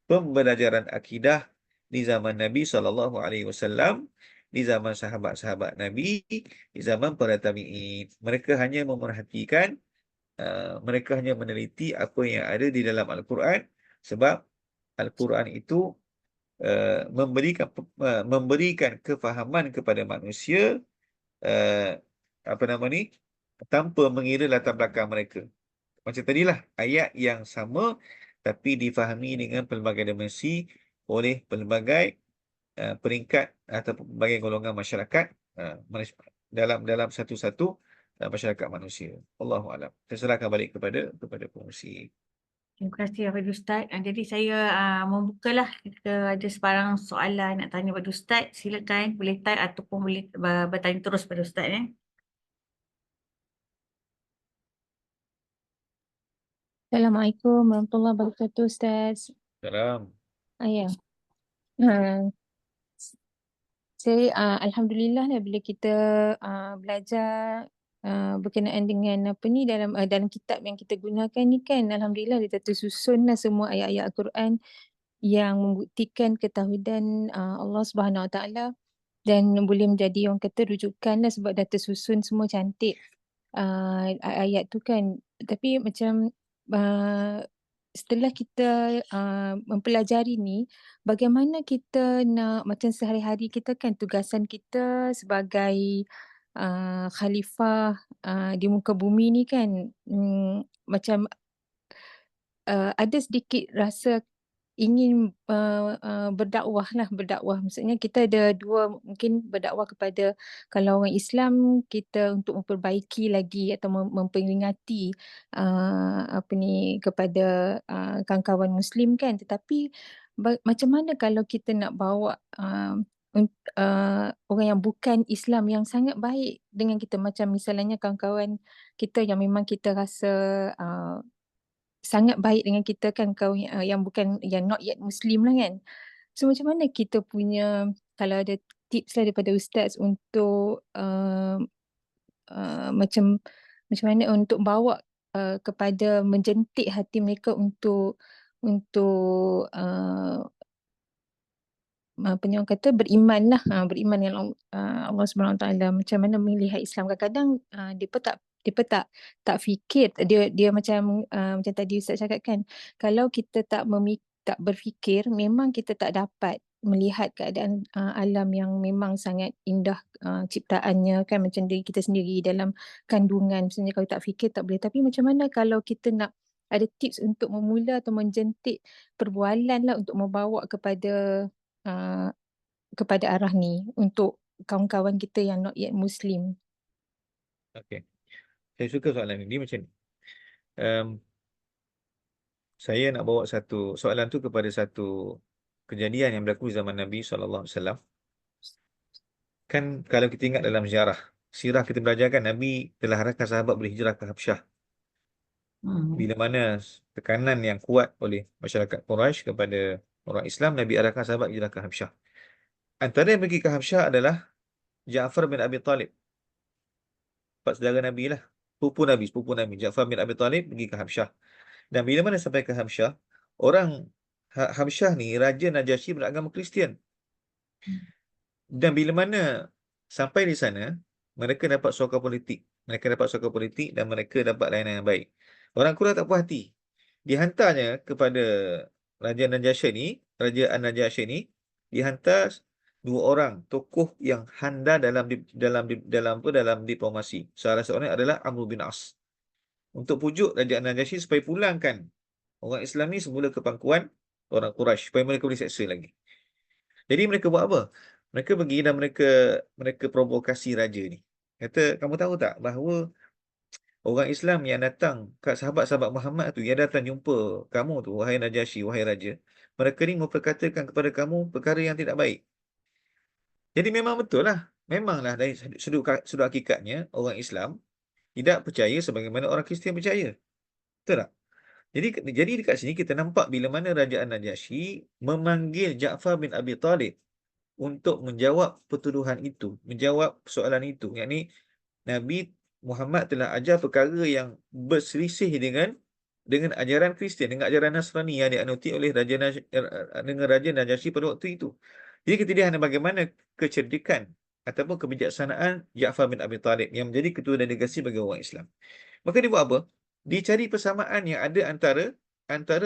pembelajaran akidah di zaman Nabi SAW, di zaman sahabat-sahabat Nabi, di zaman para tabi'in. Mereka hanya memerhatikan, mereka hanya meneliti apa yang ada di dalam Al-Quran, sebab Al-Quran itu memberikan kefahaman kepada manusia tanpa mengira latar belakang mereka. Macam tadilah ayat yang sama tapi difahami dengan pelbagai dimensi oleh pelbagai peringkat atau pelbagai golongan masyarakat dalam satu-satu masyarakat manusia. Allahu a'lam. Saya serahkan balik kepada pengurusi. Terima kasih kepada Ustaz. Jadi saya membukalah kita ada sebarang soalan nak tanya pada Ustaz. Silakan boleh type ataupun boleh bertanya terus pada Ustaz ya. Assalamualaikum warahmatullahi wabarakatuh, Ustaz. Salam. Ya. Saya alhamdulillah lah bila kita belajar berkenaan dengan apa ni dalam kitab yang kita gunakan ni kan, alhamdulillah dia tersusun lah semua ayat-ayat Al-Quran yang membuktikan ketauhidan Allah Subhanahu Wa Taala dan boleh menjadi orang kata rujukan lah sebab dah tersusun semua cantik ayat tu kan. Tapi macam setelah kita mempelajari ni, bagaimana kita nak macam sehari-hari kita kan tugasan kita sebagai khalifah di muka bumi ni kan, macam ada sedikit rasa ingin berdakwah lah, berdakwah. Maksudnya kita ada dua, mungkin berdakwah kepada kalau orang Islam kita untuk memperbaiki lagi atau memperingati apa ni kepada kawan-kawan Muslim kan. Tetapi macam mana kalau kita nak bawa orang yang bukan Islam yang sangat baik dengan kita, macam misalnya kawan-kawan kita yang memang kita rasa sangat baik dengan kita kan, kau yang bukan, yang not yet Muslim lah kan. So macam mana kita punya, kalau ada tips lah daripada Ustaz untuk macam mana untuk bawa kepada menjentik hati mereka untuk apa ni orang kata beriman lah, beriman dengan Allah Subhanahu Wa Taala. Macam mana melihat Islam, kadang-kadang dia pun tak fikir, dia macam macam tadi Ustaz cakap kan, kalau kita tak berfikir, memang kita tak dapat melihat keadaan alam yang memang sangat indah ciptaannya kan, macam diri kita sendiri dalam kandungan. Misalnya kalau tak fikir tak boleh. Tapi macam mana kalau kita nak ada tips untuk memula atau menjentik perbualan lah untuk membawa uh, kepada arah ni untuk kawan-kawan kita yang not yet Muslim. Okey. Saya suka soalan ini macam ni. Um, saya nak bawa satu soalan tu kepada satu kejadian yang berlaku zaman Nabi SAW. Kan kalau kita ingat dalam sirah kita belajar kan Nabi telah arahkan sahabat berhijrah ke Habsyah. Bila mana tekanan yang kuat oleh masyarakat Quraisy kepada orang Islam, Nabi arahkan sahabat hijrah ke Habsyah. Antara yang pergi ke Habsyah adalah Ja'far bin Abi Talib. Empat saudara Nabi lah. Sepupu Nabi. Ja'far bin Abi Talib pergi ke Habsyah. Dan bila mana sampai ke Habsyah, orang Habsyah ni, Raja Najasyi beragama Kristian. Dan bila mana sampai di sana, mereka dapat suaka politik. Dan mereka dapat layanan yang baik. Orang Quraisy tak puas hati. Dihantarnya kepada Raja An-Najasyi ni, dihantar dua orang tokoh yang handal dalam diplomasi. Salah seorang adalah Amr bin As. Untuk pujuk Raja An-Najasyi supaya pulangkan orang Islam ni semula ke pangkuan orang Quraisy supaya mereka boleh seksa lagi. Jadi mereka buat apa? Mereka pergi dan mereka provokasi raja ni. Kata, kamu tahu tak bahawa orang Islam yang datang kat sahabat-sahabat Muhammad tu, yang datang jumpa kamu tu, wahai Najasyi, wahai raja, mereka ni memperkatakan kepada kamu perkara yang tidak baik. Jadi memang betul lah. Memanglah dari sudut hakikatnya orang Islam tidak percaya sebagaimana orang Kristian percaya. Betul tak? Jadi dekat sini kita nampak bila mana Raja An-Najasyi memanggil Ja'far bin Abi Talib untuk menjawab pertuduhan itu, menjawab soalan itu. Yakni Nabi Muhammad telah ajar perkara yang berselisih dengan ajaran Kristian, dengan ajaran Nasrani yang dianuti oleh Raja Najasyi pada waktu itu. Jadi kita lihat bagaimana kecerdikan ataupun kebijaksanaan Ja'far bin Abi Talib yang menjadi ketua delegasi bagi orang Islam. Maka dia buat apa? Dia cari persamaan yang ada antara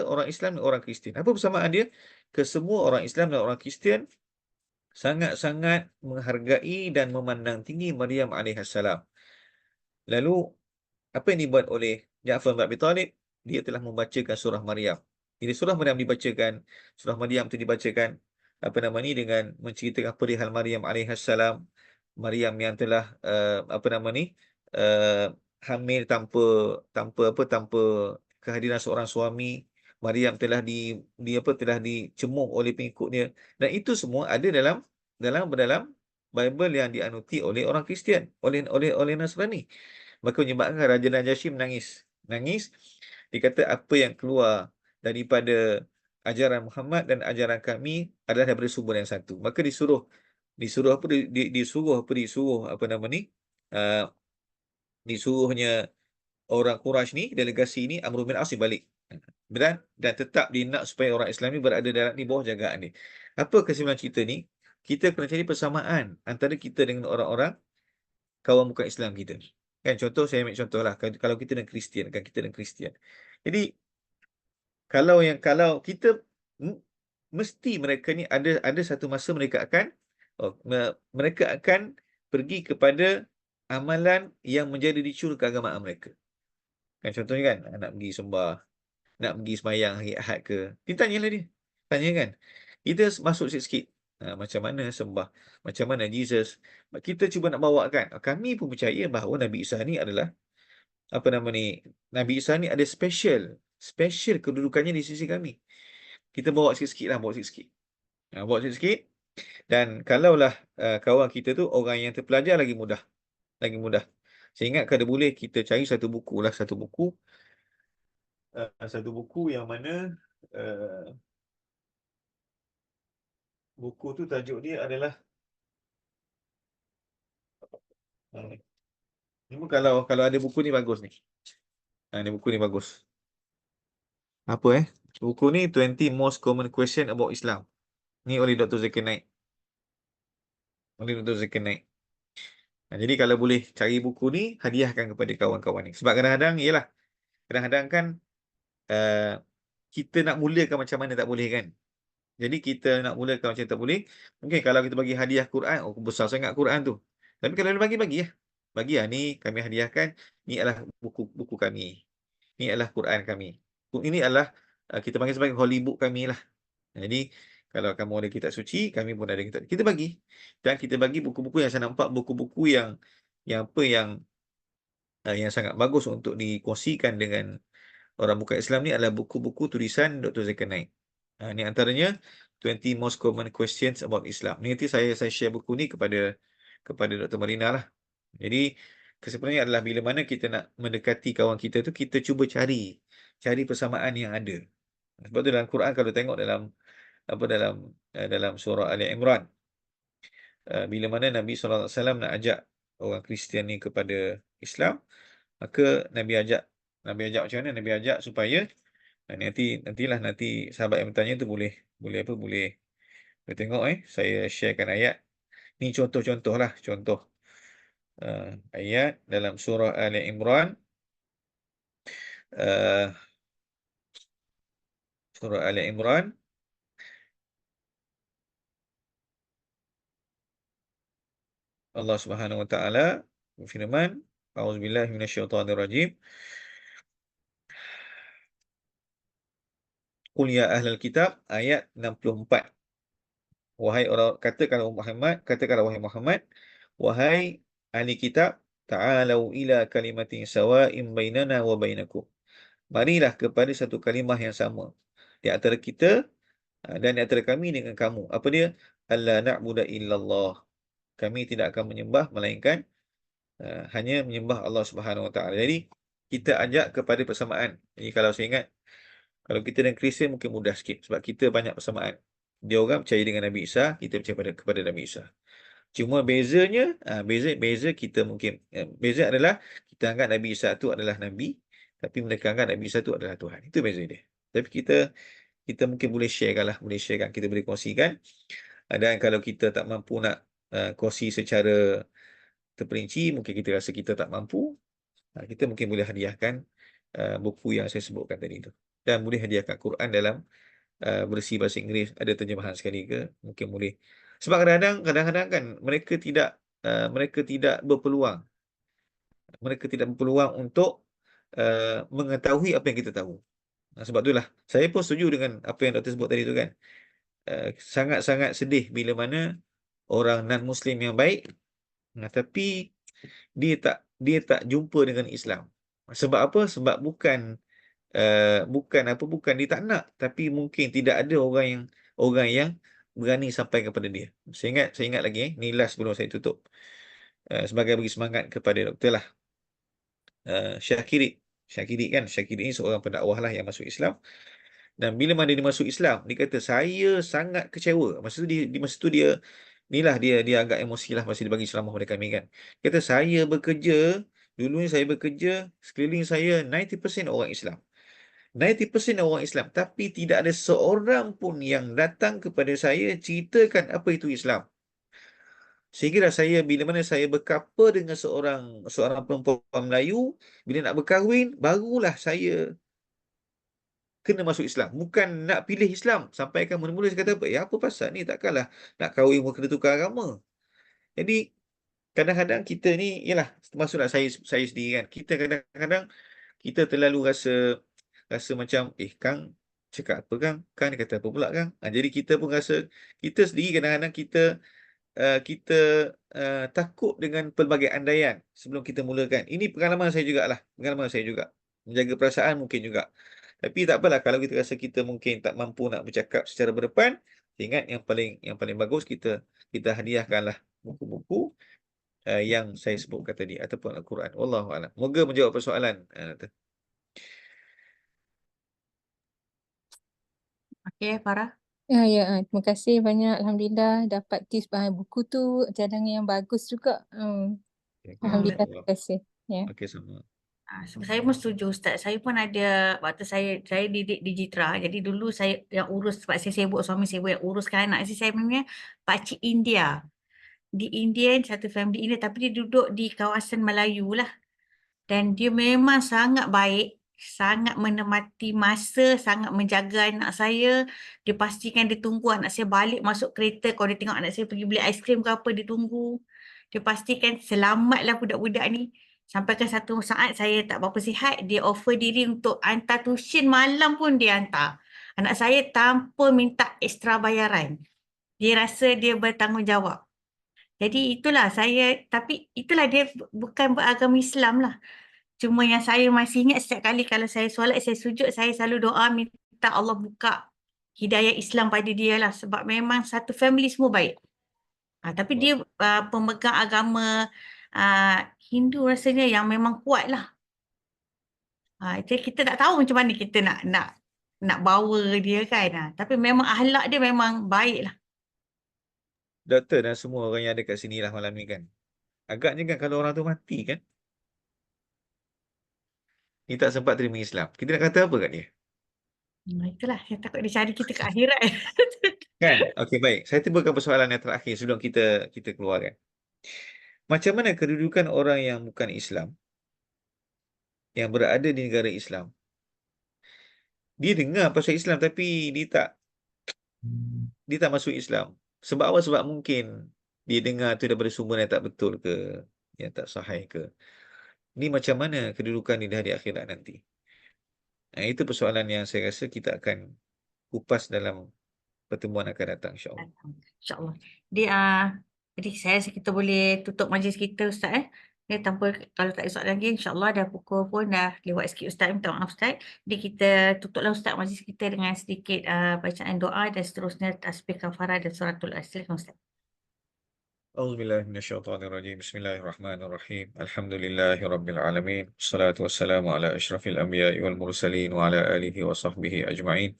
orang Islam dan orang Kristian. Apa persamaan dia? Kesemua orang Islam dan orang Kristian sangat-sangat menghargai dan memandang tinggi Maryam alaihissalam. Lalu, apa yang dibuat oleh Ja'far bin Abi Talib? Dia telah membacakan surah Maryam. Jadi surah Maryam itu dibacakan dengan menceritakan perihal Maryam alaihissalam. Maryam yang telah hamil tanpa kehadiran seorang suami. Maryam telah dicemooh oleh pengikutnya, dan itu semua ada dalam Bible yang dianuti oleh orang Kristian, oleh Nasrani. Maka menyebabkan Raja Najasyi menangis. Dia kata apa yang keluar daripada ajaran Muhammad dan ajaran kami adalah daripada sumber yang satu. Maka disuruh disuruhnya orang Quraisy ni, delegasi ni, Amr bin As balik. Dan tetap dia nak supaya orang Islam ni berada di bawah jagaan ni. Apa kesimpulan cerita ni? Kita kena cari persamaan antara kita dengan orang-orang kawan bukan Islam kita. Kan contoh, saya ambil contoh lah. Kalau kita dengan Kristian. Jadi, kalau kita mesti mereka ni ada satu masa mereka akan pergi kepada amalan yang menjadi dicur keagamaan mereka. Kan contohnya kan, nak pergi sembah, nak pergi sembahyang hari Ahad ke. Dia tanyalah dia. Tanya kan. Kita masuk sikit-sikit. Macam mana sembah, macam mana Jesus. Kita cuba nak bawakan. Kami pun percaya bahawa Nabi Isa ni adalah Nabi Isa ni ada special kedudukannya di sisi kami. Kita bawa sikit-sikit lah, bawa sikit-sikit. Dan kalaulah kawan kita tu orang yang terpelajar, lagi mudah. Saya ingat kalau boleh kita cari satu buku yang mana buku tu tajuk dia adalah ni, kalau ada buku ni bagus ni. Ni buku ni bagus. Apa buku ni 20 Most Common Question About Islam. Ni oleh Dr. Zakir Naik. Jadi kalau boleh cari buku ni, hadiahkan kepada kawan-kawan ni. Sebab kadang-kadang kan kita nak mulakan macam mana tak boleh kan. Jadi kita nak mulakan macam tak boleh. Mungkin kalau kita bagi hadiah Quran, besar sangat Quran tu. Tapi kalau bagi lah. Bagi lah, ni kami hadiahkan. Ni adalah buku kami. Ni adalah Quran kami. Ini adalah kita panggil sebagai holy book kami lah. Jadi kalau kamu ada kitab suci, kami pun ada kitab. Kita bagi. Dan kita bagi buku-buku yang saya nampak buku-buku yang sangat bagus untuk dikongsikan dengan orang bukan Islam ni adalah buku-buku tulisan Dr. Zakir Naik. Ni antaranya 20 most common questions about Islam. Ni nanti saya share buku ni kepada Dr. Marina lah. Jadi kesimpulannya adalah bila mana kita nak mendekati kawan kita tu, kita cuba cari persamaan yang ada. Sebab tu dalam Quran kalau tengok dalam surah Ali Imran, bila mana Nabi SAW nak ajak orang Kristian ni kepada Islam, maka Nabi ajak macam mana? Nabi ajak supaya nanti sahabat yang bertanya tu boleh tengok saya sharekan ayat. Ni contoh lah ayat dalam surah Ali Imran, surah Ali Imran Allah Subhanahu wa taala berfirman, A'udzubillahi minasyaitonirrajim. Qul ya ahlal kitab, ayat 64. Katakanlah wahai Muhammad, wahai ahli kitab, ta'alau ila kalimatin sawa'in bainana wa bainakum. Marilah kepada satu kalimah yang sama di antara kita dan di antara kami dengan kamu. Apa dia? Alla na'budu illallah. Kami tidak akan menyembah melainkan hanya menyembah Allah Subhanahu wa taala. Jadi kita ajak kepada persamaan. Jadi kalau saya ingat, kalau kita dan Kristian mungkin mudah sikit sebab kita banyak persamaan. Dia orang percaya dengan Nabi Isa, kita percaya kepada Nabi Isa. Cuma bezanya, beza kita mungkin, beza adalah kita anggap Nabi Isa itu adalah Nabi, tapi mereka anggap Nabi Isa itu adalah Tuhan. Itu beza dia. Tapi kita mungkin boleh sharekan, kita boleh kongsikan. Dan kalau kita tak mampu nak kongsi secara terperinci, mungkin kita rasa kita tak mampu, kita mungkin boleh hadiahkan buku yang saya sebutkan tadi itu. Dan boleh hadiahkan Quran dalam versi bahasa Inggeris, ada terjemahan sekali ke, mungkin boleh. Sebab kadang-kadang kan mereka tidak berpeluang. Mereka tidak berpeluang untuk mengetahui apa yang kita tahu. Sebab itulah saya pun setuju dengan apa yang Dr. sebut tadi tu kan. Sangat-sangat sedih bila mana orang non-Muslim yang baik, tapi dia tak jumpa dengan Islam. Sebab apa? Sebab bukan dia tak nak, tapi mungkin tidak ada orang yang berani sampai kepada dia. Saya ingat lagi ni last sebelum saya tutup. Sebagai bagi semangat kepada doktor lah. Syakiri ni seorang pendakwah lah yang masuk Islam. Dan bila mana dia masuk Islam, dia kata saya sangat kecewa. Masa tu dia agak emosi lah masa dia bagi ceramah pada kami kan. Dia kata dulu ni saya bekerja, sekeliling saya 90% orang Islam. 90% orang Islam, tapi tidak ada seorang pun yang datang kepada saya ceritakan apa itu Islam. Sehingga saya bila mana saya berkapa dengan seorang perempuan Melayu, bila nak berkahwin, barulah saya kena masuk Islam. Bukan nak pilih Islam. Sampaikan mula-mula saya kata apa? Apa pasal ni? Takkanlah nak kahwin pun kena tukar agama. Jadi kadang-kadang kita ni, yalah, termasuklah saya sendiri kan. Kita kadang-kadang kita terlalu rasa macam, Kang cakap apa Kang? Kang dia kata apa pula Kang? Jadi kita pun rasa, kita sendiri kadang-kadang kita takut dengan pelbagai andaian sebelum kita mulakan. Ini pengalaman saya juga. Menjaga perasaan mungkin juga. Tapi tak apalah kalau kita rasa kita mungkin tak mampu nak bercakap secara berdepan, ingat yang paling bagus kita hadiahkanlah buku-buku yang saya sebutkan tadi ataupun Al-Quran. Wallahu a'lam. Moga menjawab persoalan. Okey, Farah. Ya, terima kasih banyak. Alhamdulillah dapat tips buku tu cadangan yang bagus juga. Alhamdulillah, terima kasih. Ya. Okey, sama. Saya pun setuju Ustaz. Saya pun ada waktu saya didik di Jitra. Jadi dulu saya yang urus, sebab saya sibuk, suami sibuk yang uruskan anak. Saya punya pakcik India. Di Indian, satu family India, tapi dia duduk di kawasan Melayu lah. Dan dia memang sangat baik, sangat menemati masa, sangat menjaga anak saya. Dia pastikan dia tunggu anak saya balik masuk kereta. Kalau dia tengok anak saya pergi beli aiskrim ke apa, dia tunggu. Dia pastikan selamatlah budak-budak ni. Sampai ke satu saat saya tak berapa sihat, dia offer diri untuk hantar tuition malam pun dia hantar. Anak saya tanpa minta ekstra bayaran. Dia rasa dia bertanggungjawab. Jadi itulah tapi itulah dia bukan beragama Islam lah. Cuma yang saya masih ingat setiap kali kalau saya solat, saya sujud, saya selalu doa minta Allah buka hidayah Islam pada dia lah. Sebab memang satu family semua baik. Tapi dia pemegang agama Hindu rasanya yang memang kuat lah. Jadi kita tak tahu macam mana kita nak bawa dia kan. Tapi memang akhlak dia memang baik lah. Doktor dan semua orang yang ada kat sini lah malam ni kan. Agaknya kan kalau orang tu mati kan, dia tak sempat terima Islam. Kita nak kata apa kat dia? Itulah, saya takut dia cari kita ke akhirat. Kan? Okey, baik. Saya timbulkan persoalan yang terakhir sebelum kita keluarkan. Macam mana kedudukan orang yang bukan Islam, yang berada di negara Islam, dia dengar pasal Islam tapi dia tak masuk Islam. Sebab apa? Sebab mungkin dia dengar tu daripada sumber yang tak betul ke, yang tak sahih ke. Ni macam mana kedudukan dia di hari akhirat nanti? Itu persoalan yang saya rasa kita akan kupas dalam pertemuan akan datang, insya-Allah. InsyaAllah. Jadi saya rasa kita boleh tutup majlis kita Ustaz Dia tanpa kalau tak ada soalan lagi insyaAllah dah pukul pun dah lewat sikit Ustaz. Minta maaf Ustaz. Jadi kita tutuplah Ustaz majlis kita dengan sedikit bacaan doa dan seterusnya tasbih kafarah dan suratul As. Silakan Ustaz. أعوذ بالله من الشيطان الرجيم بسم الله الرحمن الرحيم الحمد لله رب العالمين والصلاة والسلام على أشرف الأنبياء والمرسلين وعلى آله وصحبه أجمعين.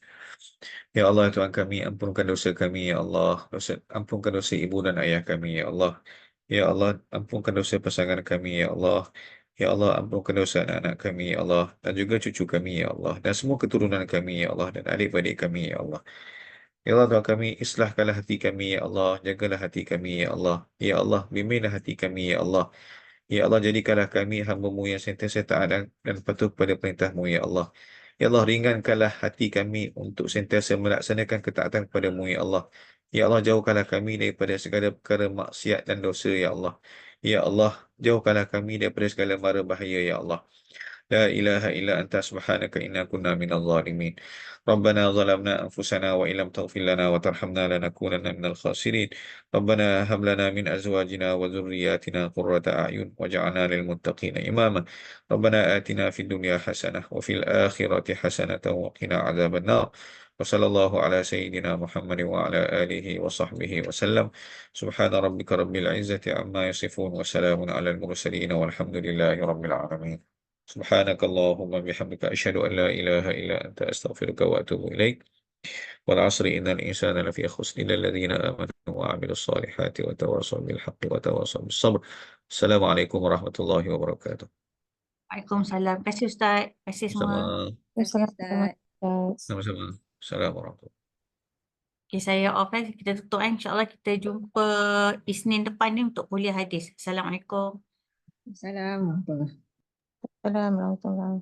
Ya Allah Tuhan kami, ampunkan dosa kami ya Allah, ampunkan dosa ibu dan ayah kami ya Allah. Ya Allah, ampunkan dosa pasangan kami ya Allah. Ya Allah, ampunkan dosa anak-anak kami ya Allah, dan juga cucu kami ya Allah, dan semua keturunan kami ya Allah, dan adik-adik kami ya Allah. Ya Allah Tuhan kami, islahkanlah hati kami ya Allah, jagalah hati kami ya Allah. Ya Allah, bimbinglah hati kami ya Allah. Ya Allah, jadikanlah kami hamba-Mu yang sentiasa taat dan patuh pada perintah-Mu ya Allah. Ya Allah, ringankanlah hati kami untuk sentiasa melaksanakan ketaatan kepada-Mu ya Allah. Ya Allah, jauhkanlah kami daripada segala perkara maksiat dan dosa ya Allah. Ya Allah, jauhkanlah kami daripada segala mara bahaya ya Allah. لا إله إلا أنت سبحانك إنا كنا من الظالمين ربنا ظلمنا أنفسنا وإن لم تغفر لنا وترحمنا لنكونن من الخاسرين ربنا هب لنا من أزواجنا وذرياتنا قرة أعين واجعلنا للمتقين إماما ربنا آتنا في الدنيا حسنة وفي الآخرة حسنة وقنا عذاب النار وصلى الله على سيدنا محمد وعلى آله وصحبه وسلم سبحان ربك رب العزة عما يصفون وسلام على المرسلين والحمد لله رب العالمين سبحانك اللهم بحمدك أشهد أن لا إله إلا أنت أستغفرك وأتوب إليك والعصر إن الإنسان لفي خسر إلا الذين آمنوا وعملوا الصالحات وتواصوا بالحق وتواصوا بالصبر السلام عليكم ورحمة الله وبركاته. Waalaikumsalam. Terima kasih Ustaz. Terima kasih semua. Sama-sama. Assalamualaikum. Sama-sama. Assalamualaikum warahmatullahi wabarakatuh. Okay, saya off kita tutup InsyaAllah kita jumpa Isnin depan ni untuk kuliah hadis. Assalamualaikum. Assalamualaikum. Assalamualaikum.